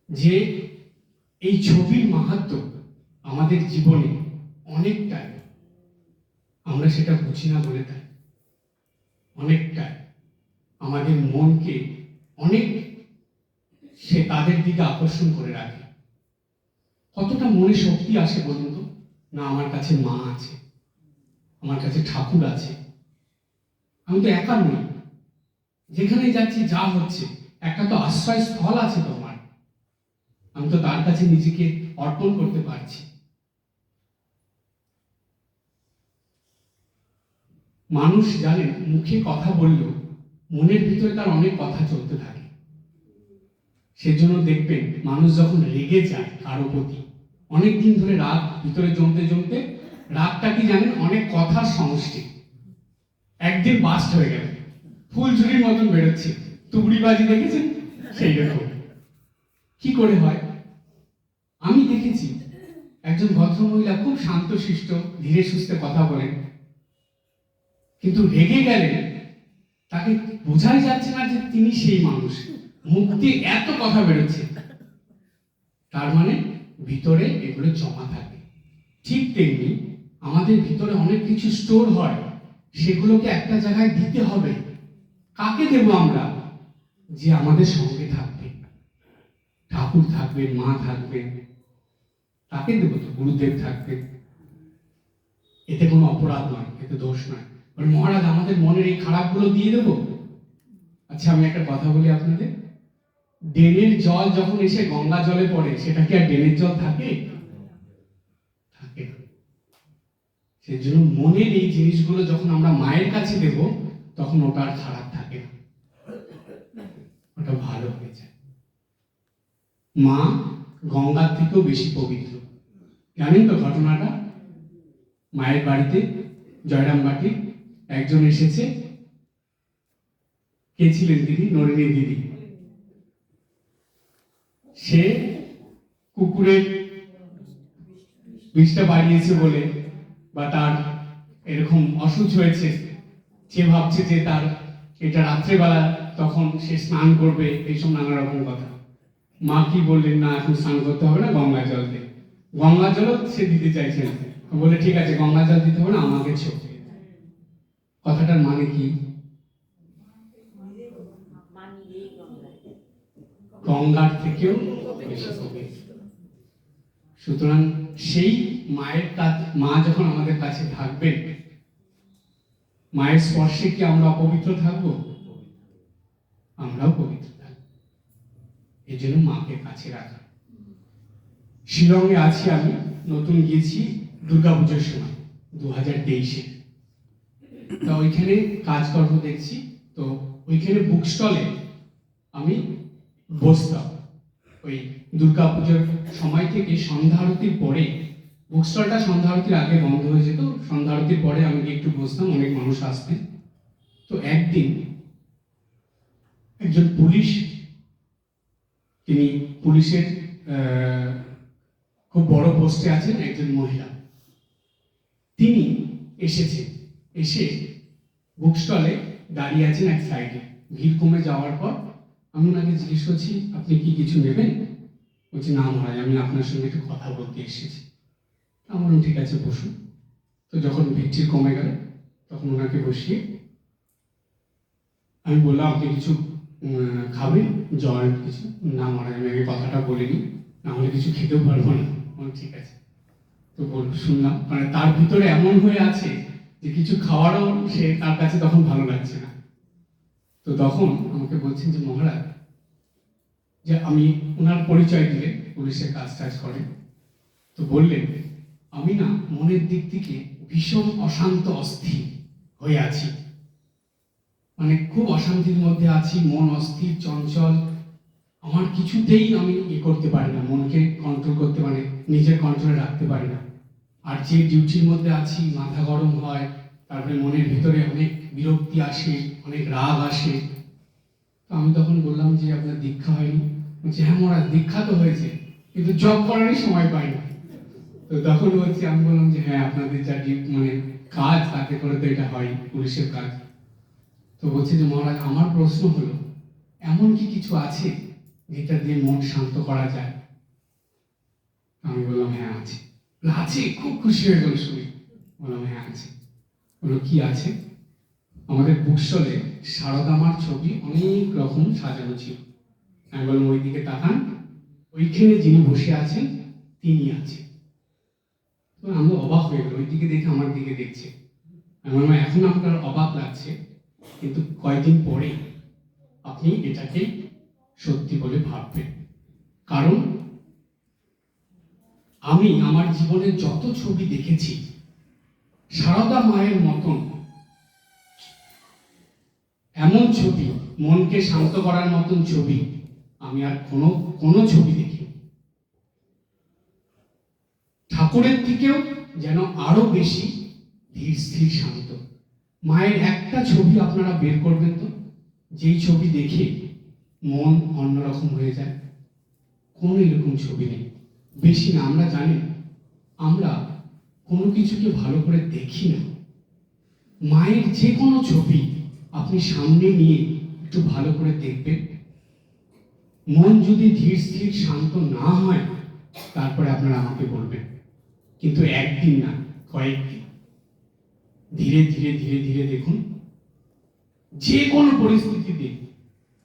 যে এই ছবির মাহাত্ম্য আমাদের জীবনে অনেকটাই, আমরা সেটা বুঝি না বলে তাই, অনেকটাই আমাদের মনকে অনেক সে তাদের দিকে আকর্ষণ করে রাখে। কতটা মনে শক্তি আসে বলুন তো? না, আমার কাছে মা আছে, আমার কাছে ঠাকুর আছে, আমি তো একা নই, যেখানে যাচ্ছি যা হচ্ছে একটা তো আশ্রয় স্থল আছে তো আমার, আমি তো তার কাছে নিজেকে অর্পণ করতে পারছি। মানুষ জানেন, মুখে কথা বললেও মনের ভিতরে তার অনেক কথা চলতে থাকে। সেজন্য দেখবেন মানুষ যখন রেগে যায় কারো প্রতি, অনেকদিন ধরে রাগ ভিতরে জমতে জমতে, রাগটা কি জানেন, অনেক কথার সমষ্টি। একদিন বাস্ট হয়ে গেল, ফুলঝুরির মতন বেরোচ্ছে, তুবড়িবাজি দেখেছেন? সেই রকম। কি করে হয়? আমি দেখেছি একজন ভদ্রমহিলা খুব শান্তশিষ্ট, ধীরে সুস্থে কথা বলেন, কিন্তু রেগে গেলে তাকে বোঝাই যাচ্ছে না যে তিনি সেই মানুষ, মুখ দিয়ে এত কথা বেরোচ্ছে। তার মানে ভিতরে এগুলো জমা থাকে। ঠিক তেমনি আমাদের ভিতরে অনেক কিছু স্টোর হয়, সেগুলোকে একটা জায়গায় দিতে হবে। কাকে দেব আমরা? যে আমাদের সঙ্গে থাকবে, ঠাকুর থাকবে, মা থাকবে, তাকে দেব তো। গুরুদেব থাকবে, এতে কোনো অপরাধ নয়, এতে দোষ নয়। মানে মহারাজ আমাদের মনের এই খারাপগুলো দিয়ে দেবো? আচ্ছা আমি একটা কথা বলি আপনাদের, ড্রেনের জল যখন এসে গঙ্গা জলে পড়ে, সেটা কি আর ড্রেনের জল থাকে? থাকে না। সেই জন্য মনের এই জিনিসগুলো যখন আমরা মায়ের কাছে দেব, তখন ওটা আর খারাপ থাকে না, ওটা ভালো হয়ে যায়। মা গঙ্গার থেকেও বেশি পবিত্র, জানেন তো ঘটনাটা? মায়ের বাড়িতে জয়রামবাটি একজন এসেছে। কে ছিলেন দিদি? নলিনী দিদি। সে কুকুরের বিষটা বাড়িয়েছে বলে, বা তার এরকম অসুখ হয়েছে, সে ভাবছে যে তার এটা রাত্রেবেলা, তখন সে স্নান করবে, এইসব নানা রকম কথা। মা কি বললেন, না এখন স্নান করতে হবে না, গঙ্গা জল দে। গঙ্গা জলও সে দিতে চাইছে না, বলে ঠিক আছে গঙ্গা জল দিতে হবে না, আমাকে ছোট। কথাটার মানে কি? গঙ্গার থেকেও বেশি পবিত্র। সুতরাং সেই মায়ের কাছে, মা যখন আমাদের কাছে থাকবেন, মায়ের স্পর্শে কি আমরা অপবিত্র থাকবো? আমরাও পবিত্র থাকবো। এই জন্য মাকে কাছে রাখা। শিলংয়ে আছি আমি, নতুন গিয়েছি দুর্গাপুজোর সময় 2023-এ। তা ওইখানে কাজকর্ম দেখছি, তো ওইখানে বুক স্টলে আমি বসতাম। ওই দুর্গাপুজোর সময় থেকে সন্ধ্যা আরতির পরে, বুক স্টলটা সন্ধ্যা আরতির আগে বন্ধ হয়ে যেত, সন্ধ্যা আরতির পরে আমি একটু বসতাম, অনেক মানুষ আসতেন। তো একদিন একজন পুলিশ, তিনি পুলিশের খুব বড় পোস্টে আছেন, একজন মহিলা, তিনি এসেছেন। এসে বুক স্টলে দাঁড়িয়ে আছেন এক সাইডে। ভিড় কমে যাওয়ার পর আমি ওনাকে জিজ্ঞেস করছি, আপনি কি কিছু নেবেন? বলছি, না মহারাজ, আমি আপনার সঙ্গে একটু কথা বলতে এসেছি। আমার ঠিক আছে বসুন। তো যখন ভিড় কমে গেল, তখন ওনাকে বসিয়ে আমি বললাম, আপনি কিছু খাবেন? জল কিছু? না মহারাজ, আমি আগে কথাটা বলিনি, না হলে কিছু খেতেও পারবো না। ঠিক আছে। তো শুনলাম, মানে তার ভিতরে এমন হয়ে আছে যে কিছু খাওয়ারও সে, তার কাছে তখন ভালো লাগছে না। তো তখন আমাকে বলছেন যে মহারাজ, যে আমি, ওনার পরিচয় দিলে পুলিশের কাজ টাজ করে, তো বললেন, আমি না মনের দিক থেকে ভীষণ অশান্ত, অস্থির হয়ে আছি, মানে খুব অশান্তির মধ্যে আছি, মন অস্থির, চঞ্চল, আমার কিছুতেই আমি করতে পারি না, মনকে কন্ট্রোল করতে, মানে নিজের কন্ট্রোলে রাখতে পারি না। আর যে ডিউটির মধ্যে আছি, মাথা গরম হয়, তারপরে মনের ভিতরে অনেক বিরক্তি আসে, অনেক রাগ আসে। তো আমি তখন বললাম যে আপনার দীক্ষা হয়নি? বলছে, হ্যাঁ মহারাজ, দীক্ষা তো হয়েছে, কিন্তু জব করারই সময় পাই না। তো তখন বলছি, আমি বললাম যে হ্যাঁ, আপনাদের যা মানে কাজ, তাতে করে তো এটা হয়, পুলিশের কাজ। তো বলছে যে মহারাজ, আমার প্রশ্ন হলো, এমন কি কিছু আছে যেটা দিয়ে মন শান্ত করা যায়? আমি বললাম, হ্যাঁ আছে। আছে? খুব খুশি হয়ে গেল শুনে। বললাম, হ্যাঁ আছে। বললো, কি আছে? আমাদের বুক স্টলে সারদা মার ছবি অনেক রকম সাজানো ছিল। আমি বললাম, ওই দিকে তাকান, ওইখানে যিনি বসে আছেন তিনি আছেন। তো আমরা অবাক হয়ে গেল, ওই দিকে দেখে আমার দিকে দেখছে। আমি বললাম, এখন আপনার অবাক লাগছে, কিন্তু কয়েকদিন পরে আপনি এটাকে সত্যি বলে ভাববেন। কারণ আমি আমার জীবনে যত ছবি দেখেছি, সারদা মায়ের মতন এমন ছবি, মনকে শান্ত করার মতন ছবি আমি আর কোনো ছবি দেখি। ঠাকুরের থেকেও যেন আরো বেশি ধীর স্থির, শান্ত। মায়ের একটা ছবি আপনারা বের করবেন তো, যেই ছবি দেখে মন অন্যরকম হয়ে যায়। কোন এরকম ছবি নেই, বেশি না। আমরা জানি, আমরা কোনো কিছুকে ভালো করে দেখি না। মায়ের যে কোনো ছবি আপনি সামনে নিয়ে একটু ভালো করে দেখবেন, মন যদি ধীর স্থির শান্ত না হয়, তারপরে আপনারা আমাকে বলবেন। কিন্তু একদিন না, কয়েকদিন। ধীরে ধীরে ধীরে ধীরে দেখুন, যে কোনো পরিস্থিতিতে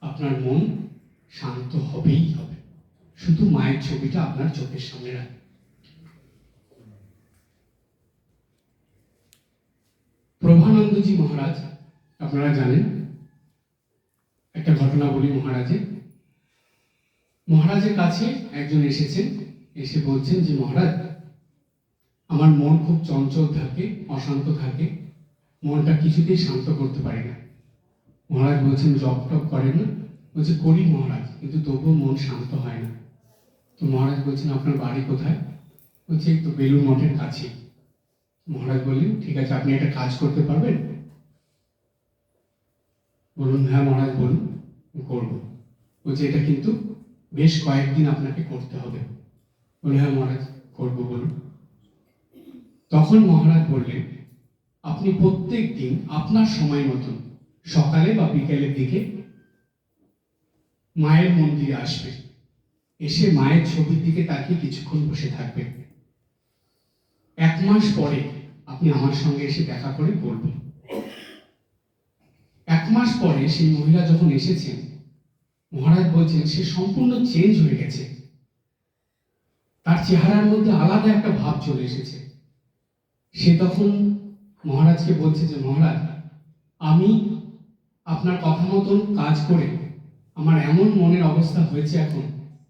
আপনার মন শান্ত হবেই হবে। শুধু মায়ের ছবিটা আপনার চোখের সামনে রাখুন। প্রভানন্দজি মহারাজ, আপনারা জানেন, একটা ঘটনা বলি মহারাজের কাছে একজন এসেছেন, এসে বলছেন যে মহারাজ, আমার মন খুব চঞ্চল থাকে, অশান্ত থাকে, মনটা কিছুতেই শান্ত করতে পারি না। মহারাজ বলছেন জপ টপ করেন না? বলছে করি মহারাজ, কিন্তু তবুও মন শান্ত হয় না। তো মহারাজ বলছেন আপনার বাড়ি কোথায়? বলছে এই তো বেলুর মঠের কাছে। মহারাজ বললেন ঠিক আছে, আপনি একটা কাজ করতে পারবেন? বলুন হ্যাঁ মহারাজ বলুন, করবো। বলছে এটা কিন্তু বেশ কয়েকদিন আপনাকে করতে হবে। বলে হ্যাঁ মহারাজ করবো, বলুন। তখন মহারাজ বললেন আপনি প্রত্যেক দিন আপনার সময় মতন সকালে বা বিকেলের দিকে মায়ের মন্দিরে আসবেন, এসে মায়ের ছবির দিকে তাকিয়ে কিছুক্ষণ বসে থাকবেন। 1 মাস পরে আপনি আমার সঙ্গে এসে দেখা করে বলবেন। 1 মাস পরে সেই মহিলা যখন এসেছেন, মহারাজ বলছেন সে সম্পূর্ণ চেঞ্জ হয়ে গেছে, তার চেহারার মধ্যে আলাদা একটা ভাব চলে এসেছে। সে তখন মহারাজকে বলছে যে মহারাজ, আমি আপনার কথা মতন কাজ করে আমার এমন মনের অবস্থা হয়েছে এখন,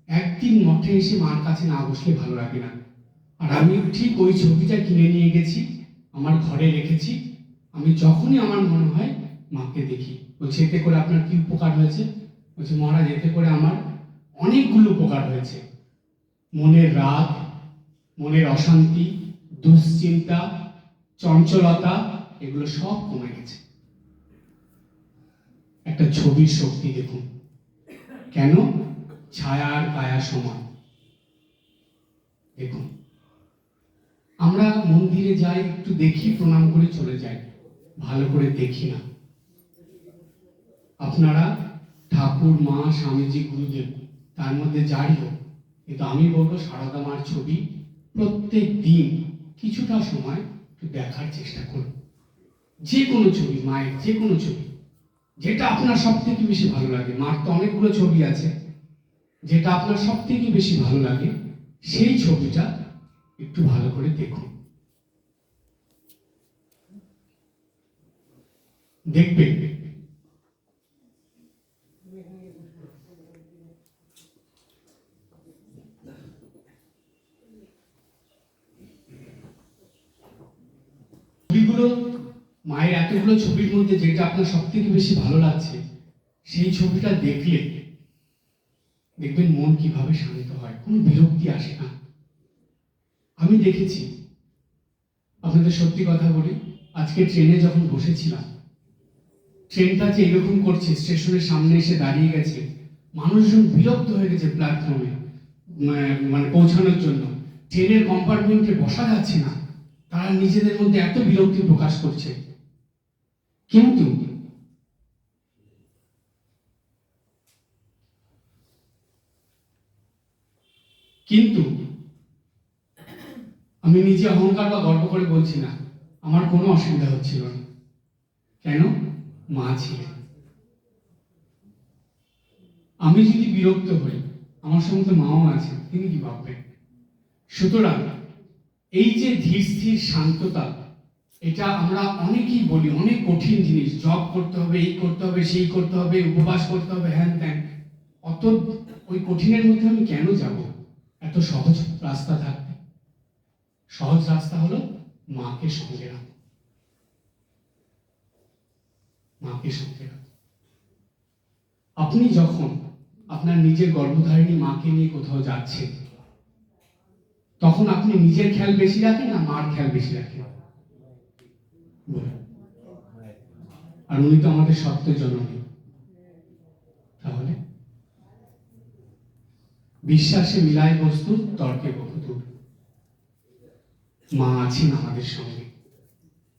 একদিন মঠে এসে মার কাছে না বসলে ভালো লাগে না। আর আমি ঠিক ওই ছবিটা কিনে নিয়ে গেছি, আমার ঘরে রেখেছি, আমি যখনই আমার মনে হয় মাকে দেখি। বলছে এতে করে আপনার কি উপকার হয়েছে? বলছে মহারাজ এতে করে আমার অনেকগুলো উপকার হয়েছে। মনের রাগ, মনের অশান্তি, দুশ্চিন্তা, চঞ্চলতা, এগুলো সব কমে গেছে। একটা ছবির শক্তি দেখুন, কেন? ছায়া আর কায়া সমান। দেখুন, আমরা মন্দিরে যাই, একটু দেখি, প্রণাম করে চলে যাই, ভালো করে দেখি না। আপনারা ঠাকুর, মা, স্বামীজি, গুরুদেব, তার মধ্যে যারই হোক, কিন্তু আমি বলবো সারদা মার ছবি প্রত্যেক দিন কিছুটা সময় একটু দেখার চেষ্টা করুন। যে কোনো ছবি, মায়ের যে কোনো ছবি, যেটা আপনার সব থেকে বেশি ভালো লাগে। মার তো অনেকগুলো ছবি আছে, যেটা আপনার সব থেকে বেশি ভালো লাগে সেই ছবিটা একটু ভালো করে দেখুন। দেখবেন ছবিগুলো, মায়ের এতগুলো ছবির মধ্যে যেটা আপনার সব থেকে বেশি ভালো লাগছে সেই ছবিটা দেখলে দেখবেন মন কিভাবে শান্ত হয়, কোনো বিরক্তি আসে না। আমি দেখেছি, আপনাদের সত্যি কথা বলি, আজকে ট্রেনে যখন বসেছিলাম, ট্রেনটা যে এরকম করছে, স্টেশনের সামনে এসে দাঁড়িয়ে গেছে, মানুষজন বিরক্ত হয়ে গেছে প্ল্যাটফর্মে, মানে পৌঁছানোর জন্য। ট্রেনের কম্পার্টমেন্টে বসা যাচ্ছে না, তারা নিজেদের মধ্যে এত বিরক্তি প্রকাশ করছে। কিন্তু কিন্তু আমি নিজে অহংকার বা গর্ব করে বলছি না, আমার কোনো অসুবিধা হচ্ছিল না। কেন? মা ছিলেন। আমি যদি বিরক্ত হই, আমার সঙ্গে তো মাও আছে, তিনি কি ভাববেন? সুতরাং এই যে ধীর স্থির শান্ততা, এটা আমরা অনেকেই বলি অনেক কঠিন জিনিস, জব করতে হবে, এই করতে হবে, সেই করতে হবে, উপবাস করতে হবে, হ্যান ত্যান। অত ওই কঠিনের মধ্যে আমি কেন যাব? এত সহজ রাস্তা থাকবে। সহজ রাস্তা হলো মাকে সঙ্গে রাখো, মাকে সঙ্গে রাখো। আপনি যখন আপনার নিজের গর্ভধারিণী মাকে নিয়ে কোথাও যাচ্ছেন, তখন আপনি নিজের খেয়াল বেশি রাখেন না মার খেয়াল বেশি রাখেন? আর উনি তো আমাদের সত্যের জননী। তাহলে বিশ্বাসে মিলায় বস্তু, তর্কে বহুদূর। মা আছেন আমাদের সঙ্গে,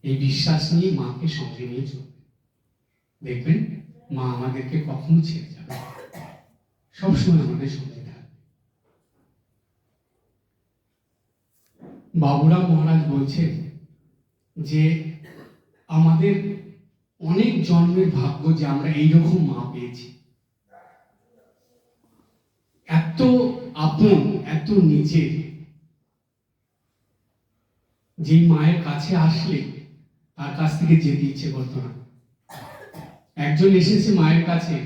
এই বিশ্বাস নিয়ে মাকে সঙ্গে নিয়ে চলবে, দেখবেন মা আমাদেরকে কখনো ছেড়ে যাবে, সবসময় আমাদের সঙ্গে থাকবে। বাবুরাম মহারাজ বলছেন যে আমাদের অনেক জন্মের ভাগ্য যে আমরা এইরকম মা পেয়েছি, এত আপন, এত নিজের, যে মায়ের কাছে আসলে তার কাছ থেকে যেতে ইচ্ছে করতো না। একজন এসেছে মায়ের কাছে,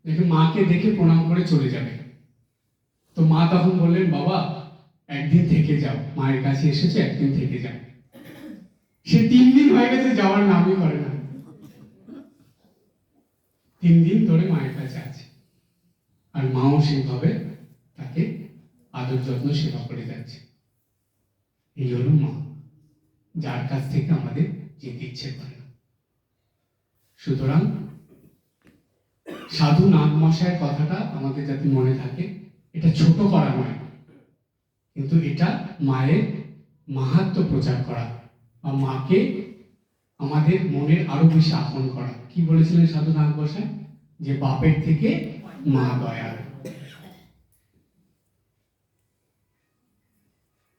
দেখে মাকে দেখে প্রণাম করে চলে যাবে। তো মা তখন বললেন, বাবা একদিন থেকে যাও, মায়ের কাছে এসেছে একদিন থেকে যাও। সে 3 দিন হয়ে গেছে, যাওয়ার নামই করে না। 3 দিন ধরে মায়ের কাছে আছে, আর মাও সেইভাবে তাকে আদর যত্ন সেবা করে যাচ্ছে। এই হলো মা, যার কাছ থেকে আমাদের যেতে ইচ্ছে করে না। সুতরাং সাধু নাগ মশাইয়ের কথাটা আমাদের যাতে মনে থাকে, এটা ছোট করা নয়, কিন্তু এটা মায়ের মাহাত্ম্য প্রচার করা বা মাকে আমাদের মনের আরো বেশি আপন করা। কি বলেছিলেন সাধু নাগ মশাই? যে বাপের থেকে মা দয়াল।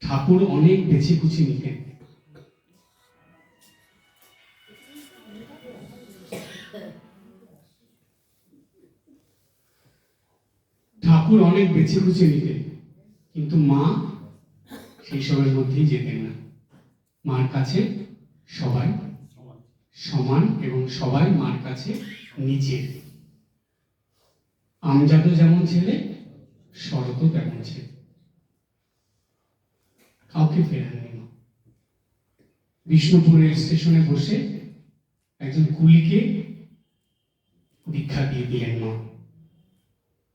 ঠাকুর অনেক বেছে কুচি নিতেন। ঠাকুর অনেক বেছে কুচি নিতেন, কিন্তু মা সেই সবের মধ্যেই যেতেন না। মার কাছে সবাই সমান এবং সবাই মার কাছে নিজের। আমজাদও যেমন ছেলে, শরৎও তেমন ছেলে, কাউকে ফেরাননি মা। বিষ্ণুপুরের স্টেশনে বসে একজন কুলিকে দীক্ষা দিয়ে দিলেন মা।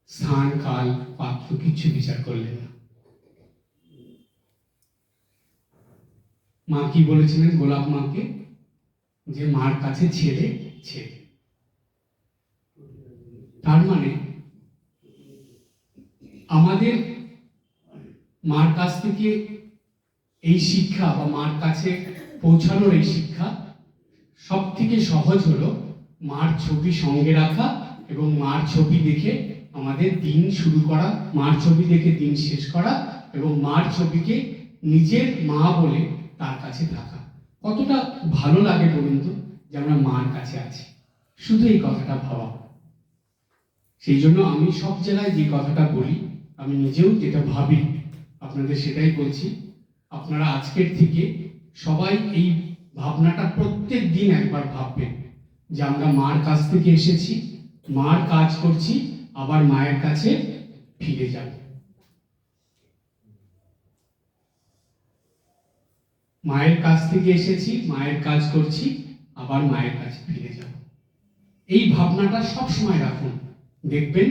স্থান, কাল, পাত্র কিছু বিচার করলেন না। মা কি বলেছিলেন গোলাপ মাকে? যে মার কাছে ছেলে ছেলে। তার মানে আমাদের মার কাছ থেকে এই শিক্ষা বা মার কাছে পৌঁছানোর এই শিক্ষা সব থেকে সহজ হলো মার ছবি সঙ্গে রাখা এবং মার ছবি দেখে আমাদের দিন শুরু করা, মার ছবি দেখে দিন শেষ করা এবং মার ছবিকে নিজের মা বলে তার কাছে থাকা। কতটা ভালো লাগে বলুন তো, যে আমরা মার কাছে আছি। শুধু এই কথাটা ভাবা। সেই জন্য আমি সব জায়গায় যে কথাটা বলি, আমি নিজেও যেটা ভাবি আপনাদের সেটাই বলছি। আপনারা আজকের থেকে সবাই এই ভাবনাটা প্রত্যেক দিন একবার ভাববেন, যে আমরা মার কাছ থেকে এসেছি, মার কাজ করছি, আবার মায়ের কাছে ফিরে যাব। মায়ের কাছ থেকে এসেছি, মায়ের কাজ করছি, আবার মায়ের কাছে ফিরে যাব। এই ভাবনাটা সব সময় রাখুন, দেখবেন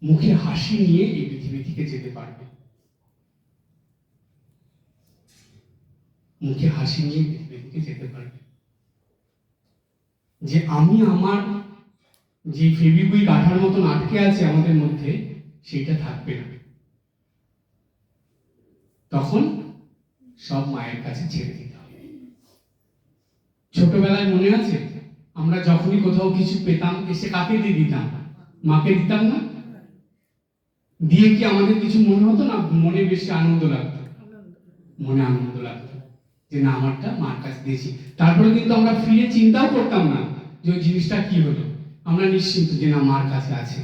মুখে হাসি নিয়ে এই পৃথিবী থেকে যেতে পারবে। মুখে হাসি নিয়ে পৃথিবী থেকে যেতে পারবে। যে আমি আমার যে ফেবিকুইক আঠার মতন আটকে আছে আমাদের মধ্যে, সেটা থাকবে না। তখন সব মায়ের কাছে ছেড়ে দিতে হবে। ছোটবেলায় মনে আছে, আমরা যখনই কোথাও কিছু পেতাম, এসে কাকে দিয়ে দিতাম? মাকে দিতাম না? দিয়ে কি আমাদের কিছু মনে হতো না? মনে বেশি আনন্দ লাগতো, মনে আনন্দ লাগতো যে না, আমারটা মার কাছে দিয়েছি। তারপরে কিন্তু আমরা ফিরে চিন্তাও করতাম না যে ওই জিনিসটা কি হলো। আমরা নিশ্চিন্ত যে না, মার কাছে আছে।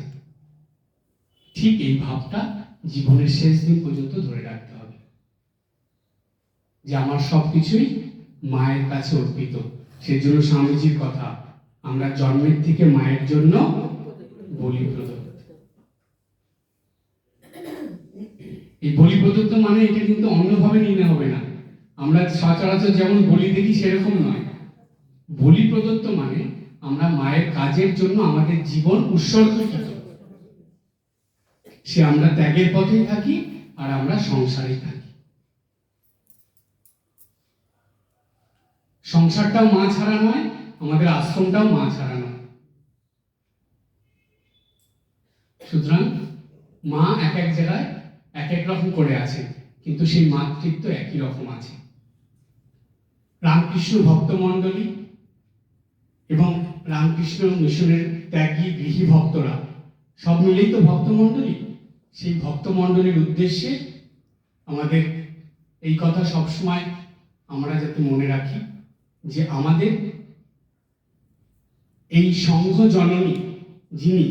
ঠিক এই ভাবটা জীবনের শেষ দিন পর্যন্ত ধরে রাখতে হবে, যে আমার সবকিছুই মায়ের কাছে অর্পিত। সেজন্য স্বামীজির কথা, আমরা জন্মের থেকে মায়ের জন্য বলি প্রদত্ত। এই বলি প্রদত্ত মানে এটা কিন্তু অন্যভাবে নিতে হবে না। আমরা সচরাচর যেমন বলি দেখি সেরকম নয়। বলি প্রদত্ত মানে আমরা মায়ের কাজের জন্য আমাদের জীবন উৎসর্গীকৃত। সে আমরা ত্যাগের পথেই থাকি আর আমরা সংসারে থাকি। সংসারটাও মা ছাড়া নয়, আমাদের আশ্রমটাও মা ছাড়া নয়। সুতরাং মা এক এক জায়গায় এক এক রকম করে আছে, কিন্তু সেই মাতৃত্ব একই রকম আছে। রামকৃষ্ণ ভক্তমণ্ডলী এবং রামকৃষ্ণ মিশনের ত্যাগী গৃহী ভক্তরা সব মিলেই তো ভক্তমণ্ডলী। সেই ভক্তমণ্ডলীর উদ্দেশ্যে আমাদের এই কথা সবসময় আমরা যাতে মনে রাখি, যে আমাদের এই সংঘ জননী যিনি,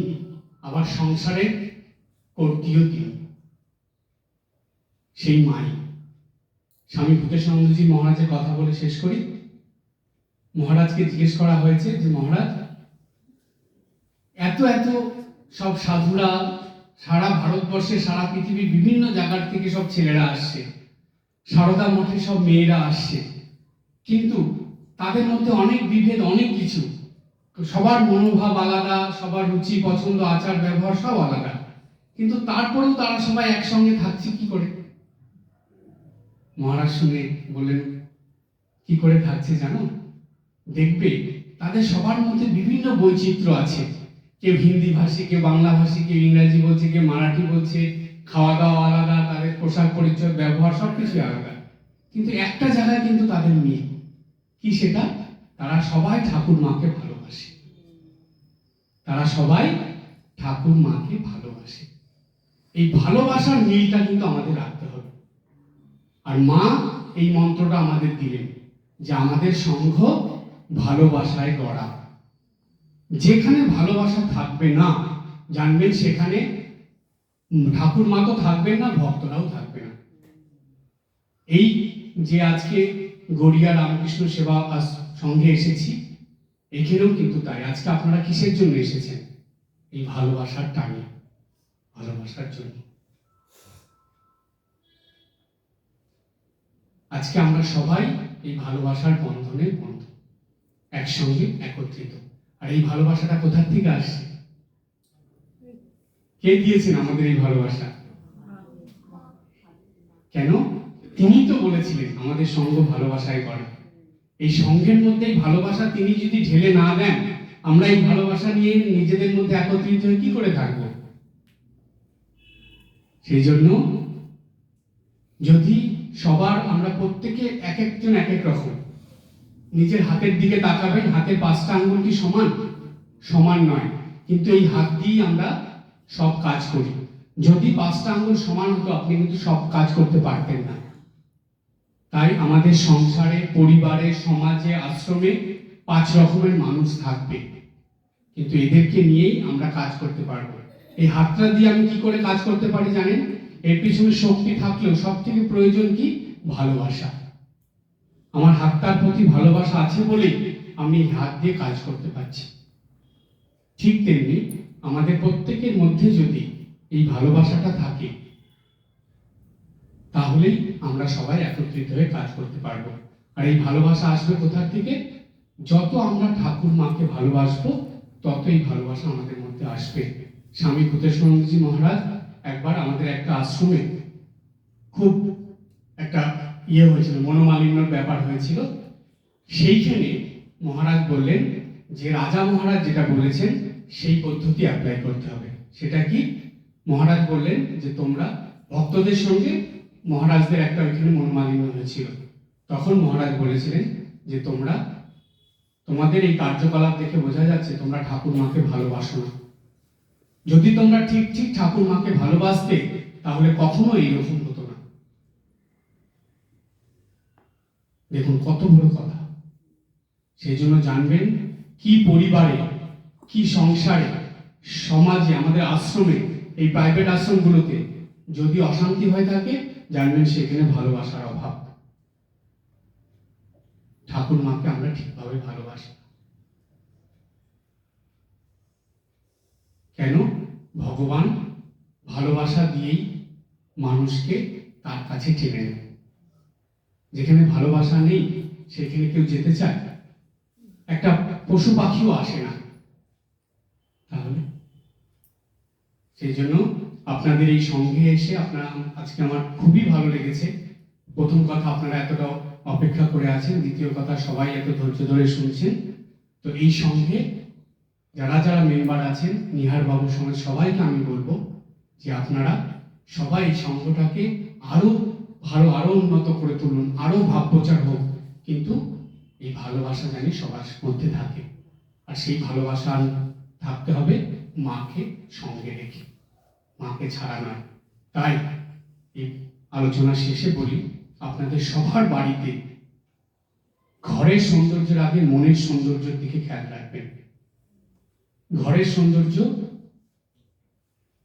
আবার সংসারের কর্ত্রীও তিনি, সেই মাই। স্বামী ভূতেশানন্দজি মহারাজের কথা বলে শেষ করি। মহারাজকে জিজ্ঞেস করা হয়েছে যে মহারাজ, এত এত সব সাধুরা সারা ভারতবর্ষে, সারা পৃথিবীর বিভিন্ন জায়গার থেকে সব ছেলেরা আসছে, সারদা মঠে সব মেয়েরা আসছে, কিন্তু তাদের মধ্যে অনেক বিভেদ, অনেক কিছু, সবার মনোভাব আলাদা, সবার রুচি পছন্দ আচার ব্যবহার সব আলাদা, কিন্তু তারপরেও তারা সবাই একসঙ্গে থাকছে কি করে? মহারাজ শুনে বললেন, কি করে থাকছে জানো? দেখবে তাদের সবার মধ্যে বিভিন্ন বৈচিত্র্য আছে। কেউ হিন্দি ভাষী, কেউ বাংলা ভাষী, কেউ ইংরাজি বলছে, কেউ মারাঠি বলছে, খাওয়া দাওয়া আলাদা, তাদের পোশাক পরিচ্ছদ ব্যবহার সবকিছু আলাদা, কিন্তু একটা জায়গায় কিন্তু তাদের মিল। কি সেটা? তারা সবাই ঠাকুর মাকে ভালোবাসে। তারা সবাই ঠাকুর মাকে ভালোবাসে। এই ভালোবাসার মিলটা কিন্তু আমাদের রাখতে হবে। আর মা এই মন্ত্রটা আমাদের দিলেন যে আমাদের সংঘ ভালোবাসায় গড়া। যেখানে ভালোবাসা থাকবে না, জানবেন সেখানে ঠাকুর মা তো থাকবেন না, ভক্তরাও থাকবে না। এই যে আজকে গড়িয়া রামকৃষ্ণ সেবা সঙ্গে এসেছি, এখানেও কিন্তু তাই। আজকে আপনারা কিসের জন্য এসেছেন? এই ভালোবাসার টানে, ভালোবাসার জন্য। আজকে আমরা সবাই এই ভালোবাসার বন্ধনে বন্ধ, একসঙ্গে একত্রিত। আর এই ভালোবাসাটা কোথা থেকে আসছে? কে দিয়েছেন আমাদের এই ভালোবাসা? কেন? তিনি তো বলেছিলেন আমাদের সঙ্গ ভালোবাসায় করে। এই সঙ্গের মধ্যে ভালোবাসা তিনি যদি ঢেলে না দেন, আমরা এই ভালোবাসা নিয়ে নিজেদের মধ্যে একত্রিত হয়ে কি করে থাকবো? সেই জন্য যদি সবার, আমরা প্রত্যেকে এক একজন এক এক রকম, নিজের হাতের দিকে তাকাবেন, হাতের 5টা আঙ্গুল কি সমান? সমান নয়, কিন্তু এই হাত দিয়েই আমরা সব কাজ করি। যদি 5টা আঙ্গুল সমান হতো, আপনি কিন্তু সব কাজ করতে পারতেন না। তাই আমাদের সংসারে, পরিবারে, সমাজে, আশ্রমে 5 রকমের মানুষ থাকবে, কিন্তু এদেরকে নিয়েই আমরা কাজ করতে পারবো। এই হাতটা দিয়ে আমি কি করে কাজ করতে পারি জানেন? এর পিছনে শক্তি থাকলেও সব থেকে প্রয়োজন কি? ভালোবাসা। আমার হাতটার প্রতি ভালোবাসা আছে বলেই আমি এই হাত দিয়ে কাজ করতে পারছি। ঠিক তেমনি আমাদের প্রত্যেকের মধ্যে যদি এই ভালোবাসাটা থাকে, তাহলেই আমরা সবাই একত্রিত হয়ে কাজ করতে পারবো। আর এই ভালোবাসা আসবে কোথা থেকে? যত আমরা ঠাকুর মাকে ভালোবাসবো, তত এই ভালোবাসা আমাদের মধ্যে আসবে। স্বামী ভূতেশানন্দজি মহারাজ একবার আমাদের একটা আশ্রমে খুব একটা হয়েছিল, মনোমালিন্যর ব্যাপার হয়েছিল। সেইখানে মহারাজ বললেন যে রাজা মহারাজ যেটা বলেছেন সেই পদ্ধতি অ্যাপ্লাই করতে হবে। সেটা কি? মহারাজ বললেন যে তোমরা ভক্তদের সঙ্গে, মহারাজদের একটা ওইখানে মনোমালিন্য হয়েছিল, তখন মহারাজ বলেছিলেন যে তোমরা, তোমাদের এই কার্যকলাপ দেখে বোঝা যাচ্ছে তোমরা ঠাকুর মাকে ভালোবাসো না। যদি তোমরা ঠিক ঠিক ঠাকুর মাকে ভালোবাসতে, তাহলে কখনো এইরকম হতো না। দেখুন কত বড় কথা। সেই জন্য জানবেন, কি পরিবারে, কি সংসারে, সমাজে, আমাদের আশ্রমে, এই প্রাইভেট আশ্রমগুলোতে যদি অশান্তি হয়ে থাকে, জানবেন সেখানে ভালোবাসার অভাব। ঠাকুর মাকে আমরা ঠিকভাবে ভালোবাসি। কেন? ভগবান ভালোবাসা দিয়েই মানুষকে তার কাছে টেনে নেয়। যেখানে ভালোবাসা নেই সেখানে কেউ যেতে চায়? একটা পশু পাখিও আসে না। তাহলে সেই জন্য আপনাদের এই সঙ্গে এসে আজকে আমার খুবই ভালো লেগেছে। প্রথম কথা, আপনারা এতটা অপেক্ষা করে আছেন। দ্বিতীয় কথা, সবাই এত ধৈর্য ধরে শুনছেন। তো এই সঙ্গে যারা যারা মেম্বার আছেন, নিহার বাবু সমেত সবাইকে আমি বলবো যে আপনারা সবাই এই সংঘটাকে আরো ভালো, আরো উন্নত করে তুলুন, আরো ভাব প্রচার হোক, কিন্তু এই ভালোবাসা জানি সবার মধ্যে থাকে। আর সেই ভালোবাসা থাকতে হবে মাকে সঙ্গে রেখে, মাকে ছাড়া নয়। তাই এই আলোচনা শেষে বলি, আপনাদের সবার বাড়িতে ঘরের সৌন্দর্যের আগে মনের সৌন্দর্যের দিকে খেয়াল রাখবেন। ঘরের সৌন্দর্য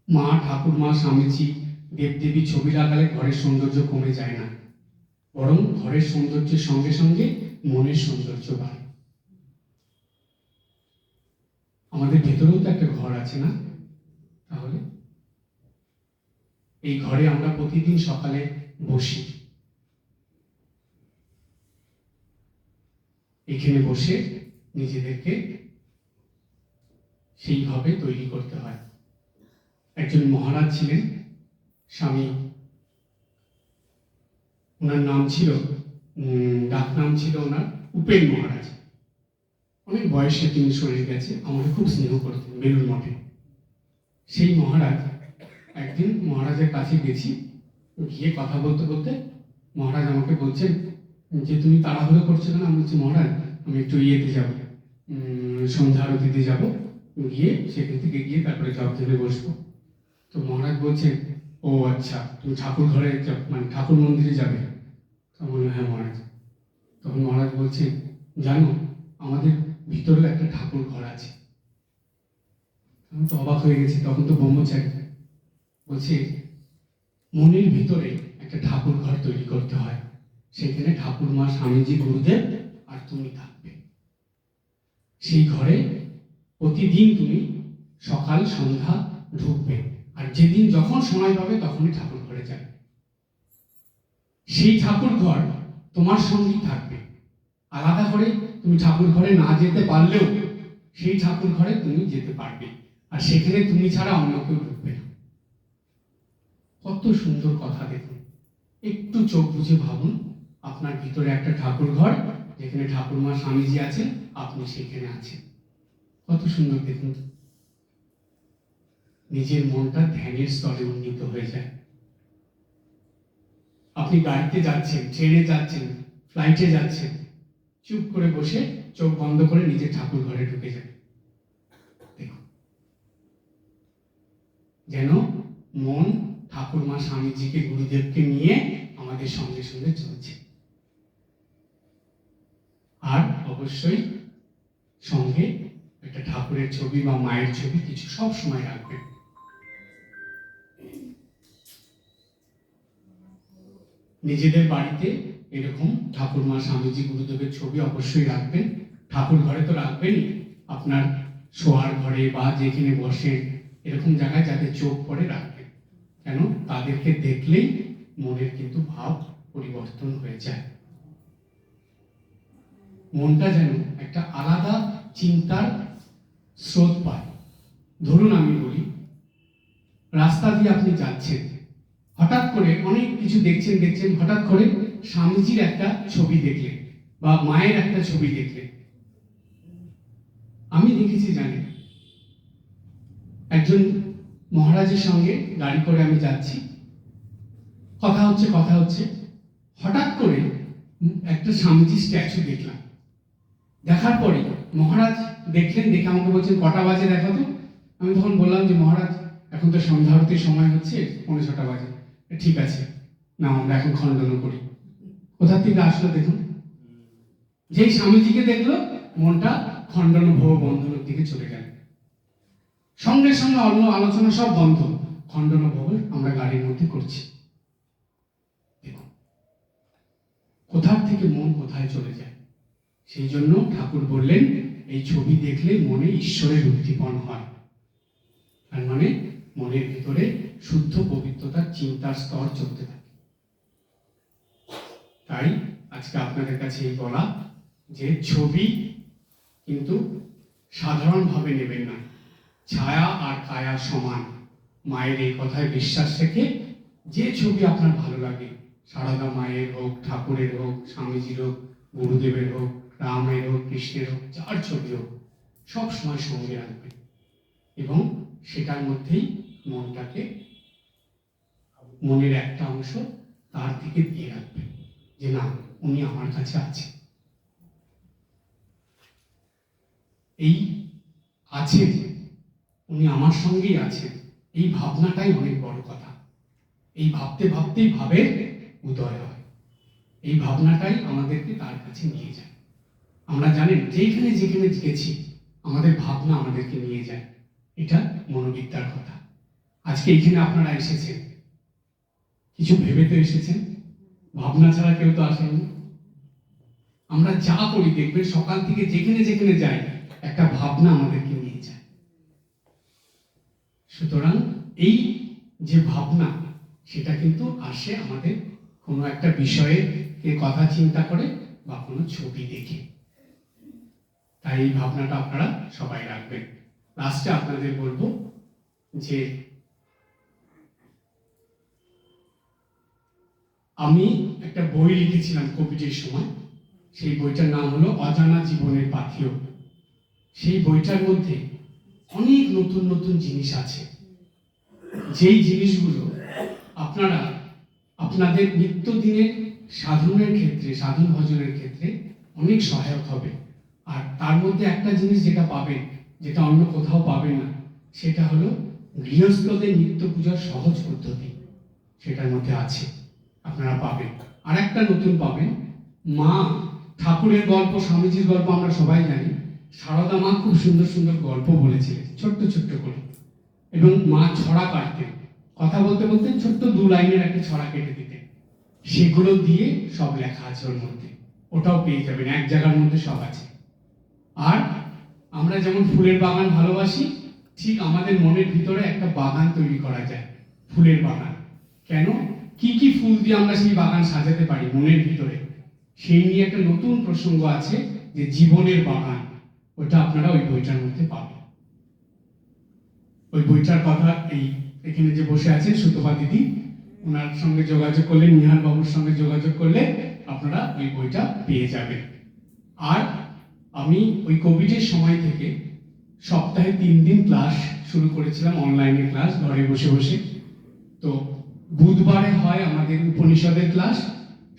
মা, ঠাকুরমা, স্বামীজি, দেবদেবী ছবি লাগালে ঘরের সৌন্দর্য কমে যায় না, বরং ঘরের সৌন্দর্যের সঙ্গে সঙ্গে মনের সৌন্দর্য বাড়ে। আমাদের ভেতরেও তো একটা ঘর আছে না? তাহলে এই ঘরে আমরা প্রতিদিন সকালে বসি, এখানে বসে নিজেদেরকে সেইভাবে তৈরি করতে হয়। একজন মহারাজ ছিলেন, স্বামী, ওনার নাম ছিল, ডাক নাম ছিল ওনার উপেন মহারাজ। অনেক বয়সে তিনি সরে গেছে, আমাকে খুব স্নেহ করতেন বেলুর মঠে। সেই মহারাজ, একদিন মহারাজের কাছে গেছি, গিয়ে কথা বলতে বলতে মহারাজ আমাকে বলছেন যে তুমি তাড়াহুড়ো করছো কেন? আমি বলছি মহারাজ আমি একটু ইয়েতে যাবো, সন্ধ্যা আরতিতে যাবো, গিয়ে সেখান থেকে গিয়ে তারপরে জব ধরে বসবো। তো মহারাজ বলছেন ও আচ্ছা, তুমি ঠাকুর ঘরে মানে ঠাকুর মন্দিরে যাবে? তখন বললাম হ্যাঁ মহারাজ। তখন মহারাজ বলছেন জানো আমাদের ভিতরেও একটা ঠাকুর ঘর আছে। আমি তো অবাক হয়ে গেছি, তখন তো ব্রহ্মচারী। বলছে মনের ভিতরে একটা ঠাকুর ঘর তৈরি করতে হয়, সেখানে ঠাকুরমা, স্বামীজি, গুরুদেব আর তুমি থাকবে। সেই ঘরে প্রতিদিন তুমি সকাল সন্ধ্যা ঢুকবে, আর যেদিন যখন সময় পাবে তখনই ঠাকুর ঘরে যাবে। সেই ঠাকুর ঘর তোমার সঙ্গেই থাকবে। আলাদা করে তুমি ঠাকুর ঘরে না যেতে পারলেও সেই ঠাকুর ঘরে তুমি যেতে পারবে, আর সেখানে তুমি ছাড়া অন্য কেউ ঢুকবে না। কত সুন্দর কথা! দেখুন, একটু চোখ বুঝে ভাবুন, আপনার ভিতরে একটা ঠাকুর ঘর, যেখানে ঠাকুরমা, স্বামীজি আছেন, আপনি সেখানে আছেন। কত সুন্দর! দেখুন, নিজের মনটা ধ্যানের স্তরে উন্নীত হয়ে যায়। আপনি গাড়িতে যাচ্ছেন, ট্রেনে যাচ্ছেন, ফ্লাইটে যাচ্ছেন, চুপ করে বসে চোখ বন্ধ করে নিজের ঠাকুর ঘরে ঢুকে যান। দেখুন, যেন মন ঠাকুরমা, স্বামীজিকে, গুরুদেবকে নিয়ে আমাদের সঙ্গে সঙ্গে চলছে। আর অবশ্যই সঙ্গে একটা ঠাকুরের ছবি বা মায়ের ছবি কিছু সব সময় রাখবেন। নিজেদের বাড়িতে এরকম ঠাকুরমা, স্বামীজি, গুরুদেবের ছবি অবশ্যই রাখবেন। ঠাকুর ঘরে তো রাখবেনই, আপনার শোয়ার ঘরে বা যেখানে বসেন এরকম জায়গায় যাতে চোখ পড়ে রাখবেন, কেন তাদেরকে দেখলেই মনের কিন্তু ভাব পরিবর্তন হয়ে যায়। মনটা যেন একটা আলাদা চিন্তার স্রোত পায়। ধরুন আমি বলি, রাস্তা দিয়ে আপনি যাচ্ছেন, হঠাৎ করে অনেক কিছু দেখছেন, হঠাৎ করে স্বামীজির একটা ছবি দেখলেন বা মায়ের একটা ছবি দেখলেন। আমি দেখেছি, জানেন, একজন মহারাজের সঙ্গে গাড়ি করে আমি যাচ্ছি, কথা হচ্ছে, হঠাৎ করে একটা স্বামীজি স্ট্যাচু দেখলাম। দেখার পরে মহারাজ দেখলেন, দেখে আমাকে বলছেন কটা বাজে দেখো তো। আমি তখন বললাম যে মহারাজ এখন তো সন্ধ্যা আরতির সময় হচ্ছে, 6:45 বাজে। ঠিক আছে, না আমরা এখন খণ্ডন করি। কোথা থেকে আসলো দেখুন, যেই স্বামীজিকে দেখলো মনটা খণ্ডন ভব বন্ধনের দিকে চলে গেল, সঙ্গে সঙ্গে অন্য আলোচনা সব বন্ধ, খণ্ডন ভব আমরা গাড়ির মধ্যে করছি। দেখুন কোথার থেকে মন কোথায় চলে যায়। সেই জন্য ঠাকুর বললেন এই ছবি দেখলে মনে ঈশ্বরের উদ্দীপন হয়, তার মানে মনের ভিতরে শুদ্ধ পবিত্রতার চিন্তার স্তর চলতে থাকে। তাই আজকে আপনাদের কাছে এই বলা যে ছবি কিন্তু সাধারণভাবে নেবেন না, ছায়া আর কায়া সমান। মায়ের এই কথায় বিশ্বাস রেখে যে ছবি আপনার ভালো লাগে, সারদা মায়ের হোক, ঠাকুরের হোক, স্বামীজির হোক, গুরুদেবের হোক, রামের হোক, কৃষ্ণের হোক, যার ছবি হোক, সব সময় সঙ্গে রাখবেন এবং সেটার মধ্যেই মনটাকে, মনের একটা অংশ তার দিকে দিয়ে রাখবেন যে না, উনি আমার কাছে আছেন। এই আছেন, উনি আমার সঙ্গেই আছেন, এই ভাবনাটাই অনেক বড় কথা। এই ভাবতে ভাবতেই ভাবের উদয় হয়, এই ভাবনাটাই আমাদেরকে তার কাছে নিয়ে যায়। আমরা জানেন যেখানে যেখানে গেছি আমাদের ভাবনা আমাদেরকে নিয়ে যায়। এটা মনোবিদ্যার কথা। আজকে এখানে আপনারা এসেছেন, কিছু ভেবে তো এসেছেন, ভাবনা ছাড়া কেউ তো আসেনি। আমরা যা করি দেখবেন সকাল থেকে যেখানে যেখানে যাই একটা ভাবনা আমাদেরকে নিয়ে যায়। সুতরাং এই যে ভাবনা সেটা কিন্তু আসে আমাদের কোনো একটা বিষয়ের কথা চিন্তা করে বা কোনো ছবি দেখে। তাই এই ভাবনাটা আপনারা সবাই রাখবেন। লাস্টে আপনাদের বলবো যে আমি একটা বই লিখেছিলাম কোভিডের সময়। সেই বইটার নাম হলো অজানা জীবনের পাথেয়। সেই বইটার মধ্যে অনেক নতুন নতুন জিনিস আছে, যেই জিনিসগুলো আপনারা আপনাদের নিত্যদিনের সাধনের ক্ষেত্রে, সাধন ভজনের ক্ষেত্রে অনেক সহায়ক হবে। আর তার মধ্যে একটা জিনিস যেটা পাবেন, যেটা অন্য কোথাও পাবেন না, সেটা হলো গৃহস্থদের নিত্য পূজার সহজ পদ্ধতি সেটার মধ্যে আছে, আপনারা পাবেন। আর একটা নতুন পাবেন, মা ঠাকুরের গল্প, স্বামীজির গল্প আমরা সবাই জানি। সারদা মা খুব সুন্দর সুন্দর গল্প বলেছিলেন ছোট্ট ছোট্ট করে, এবং মা ছড়া কাটতেন, কথা বলতে বলতে ছোট্ট 2 লাইনের একটা ছড়া কেটে দিতেন। সেগুলো দিয়ে সব লেখা আছে ওর মধ্যে, ওটাও পেয়ে যাবেন, এক জায়গার মধ্যে সব আছে। আর আমরা যেমন ফুলের বাগান ভালোবাসি, ঠিক আমাদের মনের ভিতরে একটা বাগান তৈরি করা যায়, ফুলের বাগান। কেন, কি কি ফুল দিয়ে আমরা সেই বাগান সাজাতে পারি মনের ভিতরে, সেই নিয়ে একটা নতুন প্রসঙ্গ আছে, যে জীবনের বাগান। ওটা আপনারা ওই বইটার মধ্যে পাবেন। ওই বইটার কথা এখানে যে বসে আছেন সুতপা দিদি, ওনার সঙ্গে যোগাযোগ করলে, নিহার বাবুর সঙ্গে যোগাযোগ করলে আপনারা ওই বইটা পেয়ে যাবেন। আর আমি ওই কোভিডের সময় থেকে সপ্তাহে 3 দিন ক্লাস শুরু করেছিলাম, অনলাইনে ক্লাস, ঘরে বসে বসে। তো বুধবারে হয় আমাদের উপনিষদের ক্লাস,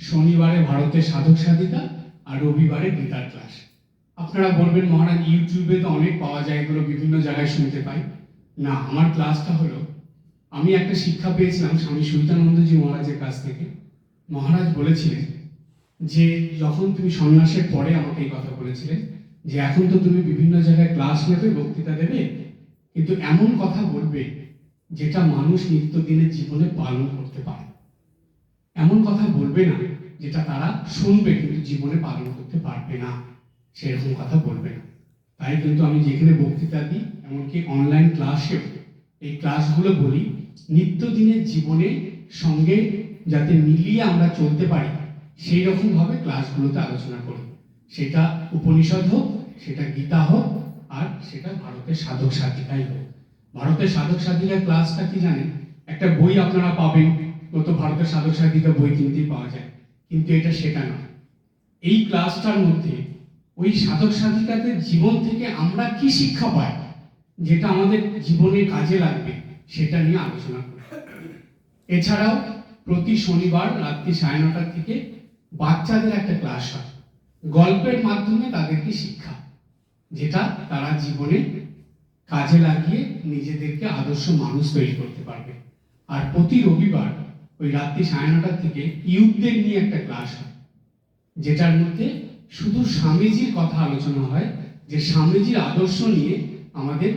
শনিবারে ভারতের সাধক সাধিকা, আর রবিবারে গীতার ক্লাস। আপনারা বলবেন মহারাজ ইউটিউবে তো অনেক পাওয়া যায়, এগুলো বিভিন্ন জায়গায় শুনতে পাই। না, আমার ক্লাসটা হলো, আমি একটা শিক্ষা পেয়েছিলাম স্বামী সুবিতানন্দজি মহারাজের কাছ থেকে। মহারাজ বলেছিলেন যে যখন তুমি সন্ন্যাসের পরে আমাকে এই কথা বলেছিলেন, যে এখন তো তুমি বিভিন্ন জায়গায় ক্লাস নেবে, বক্তৃতা দেবে, কিন্তু এমন কথা বলবে যেটা মানুষ নিত্যদিনের জীবনে পালন করতে পারে। এমন কথা বলবে না যেটা তারা শুনবে কিন্তু জীবনে পালন করতে পারবে না, সেরকম কথা বলবে না। তাই কিন্তু আমি যেখানে বক্তৃতা দিই, এমনকি অনলাইন ক্লাসেও এই ক্লাসগুলো বলি, নিত্যদিনের জীবনের সঙ্গে যাতে মিলিয়ে আমরা চলতে পারি সেই রকম ভাবে ক্লাসগুলোতে আলোচনা করি। সেটা উপনিষদ হোক, সেটা গীতা হোক, আর সেটা ভারতের সাধক সাধিকাই হোক। ভারতের সাধক সাধিকা ক্লাসটা কি জানেন, একটা বই আপনারা পাবেন, তো ভারতের সাধক সাধিকা বই কিনতেই পাওয়া যায়, কিন্তু এটা সেটা নয়। এই ক্লাসটার মধ্যে ওই সাধক সাধিকাদের জীবন থেকে আমরা কি শিক্ষা পাই, যেটা আমাদের জীবনে কাজে লাগবে, সেটা নিয়ে আলোচনা করি। এছাড়াও প্রতি শনিবার রাত্রি 9:30 থেকে বাচ্চাদের একটা ক্লাস হয়, গল্পের মাধ্যমে তাদেরকে শিক্ষা, যেটা তারা জীবনে কাজে লাগিয়ে নিজেদেরকে আদর্শ মানুষ তৈরি করতে পারবে। আর প্রতি রবিবার ওই রাত্রি 9:30 থেকে ইউথদের নিয়ে একটা ক্লাস হয়, যেটার মধ্যে শুধু স্বামীজির কথা আলোচনা হয়, যে স্বামীজির আদর্শ নিয়ে আমাদের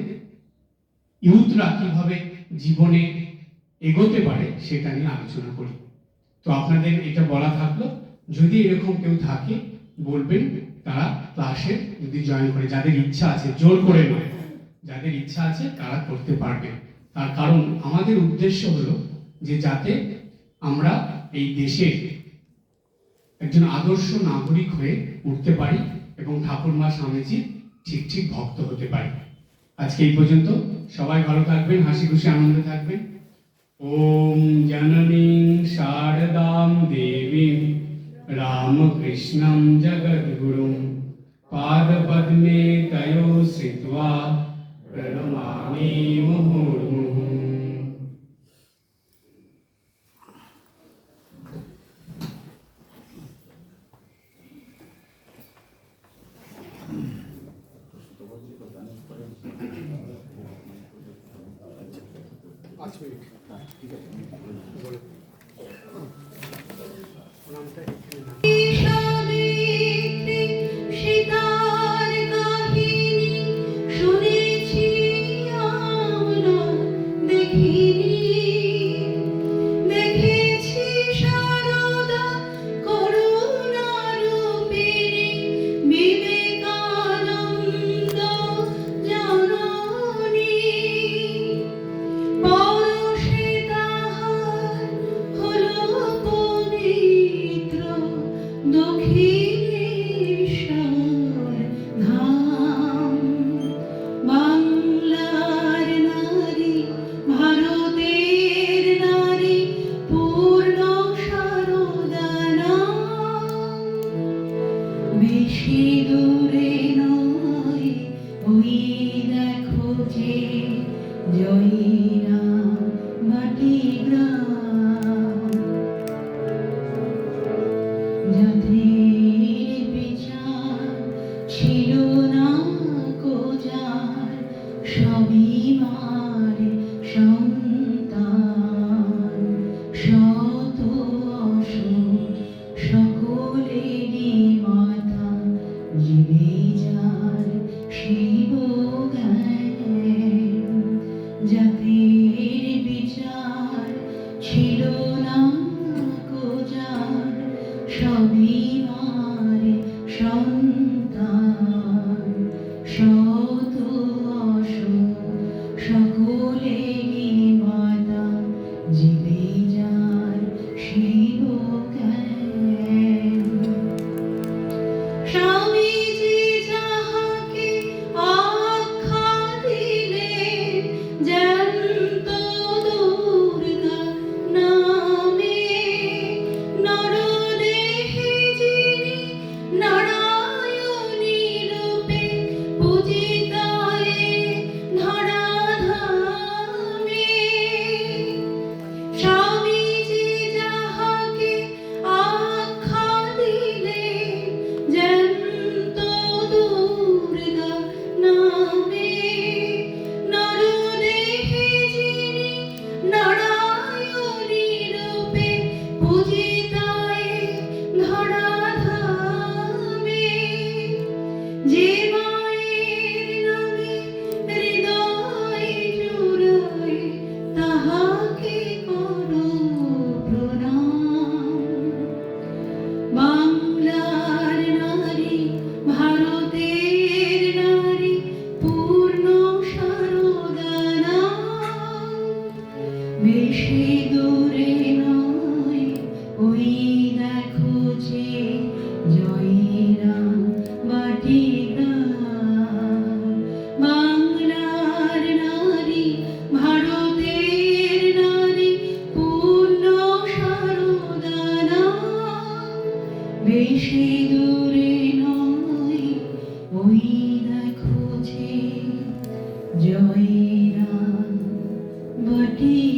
ইউথরা কিভাবে জীবনে এগোতে পারে সেটা নিয়ে আলোচনা করি। তো আপনাদের এটা বলা থাকলো, যদি এরকম কেউ থাকে বলবেন, তারা ক্লাসে যদি জয়েন করে, যাদের ইচ্ছা আছে, জোর করে নয়, যাদের ইচ্ছা আছে তারা করতে পারবে। তার কারণ আমাদের উদ্দেশ্য হলো যে যাতে আমরা এই দেশে একজন আদর্শ নাগরিক হয়ে উঠতে পারি এবং ঠাকুরমা স্বামীজির ঠিক ঠিক ভক্ত হতে পারি। আজকে এই পর্যন্ত, সবাই ভালো থাকবেন, হাসি খুশি আনন্দে থাকবেন। ওম জননীং শারদাম দেবীং রামকৃষ্ণং জগদ্গুরুং পাদপদ্মে তয়ো শ্রিত্বা প্রণমামি মুহুর্মুহুঃ। সাবিত্রী সীতার কাহিনী জয়রা মাটি গ্রাম যাদের বিচার ছিল না কোজার সবই মারে সন্তান শত অসুখ সকলেরই মাথা জিবে যার শিব জ্ঞান জাতির বিচার ছিল না কোজার সবই মারে সন্তান শত অসুখ সকলেরই মাতা জিবে যার শিব জ্ঞান স্বামীজি যাহাকে আখ্যা দিলেন জ্যান্ত দুর্গা নামে নরদেহে যিনি নারায়ণী রূপে পূজিতায়ে ধরাধামে স্বামীজি যাহাকে আখ্যা দিলেন জ্যান্ত দুর্গা নামে নরদেহে যিনি নারায়ণী রূপে পূজিতায়ে ধরাধামে যে মায়ের নামে হৃদয় জুড়ায় তাহাকে করো প্রণাম বাংলার নারী ভারতের নারী পূর্ণ সারদা নাম বেশি দূরে নয় ওই দেখো যে জয়রা বাটি গ্রাম বাংলার নারী ভারতের নারী পূর্ণ সারদা নাম বেশি দূরে নয় ওই দেখো যে জয়রা বাটি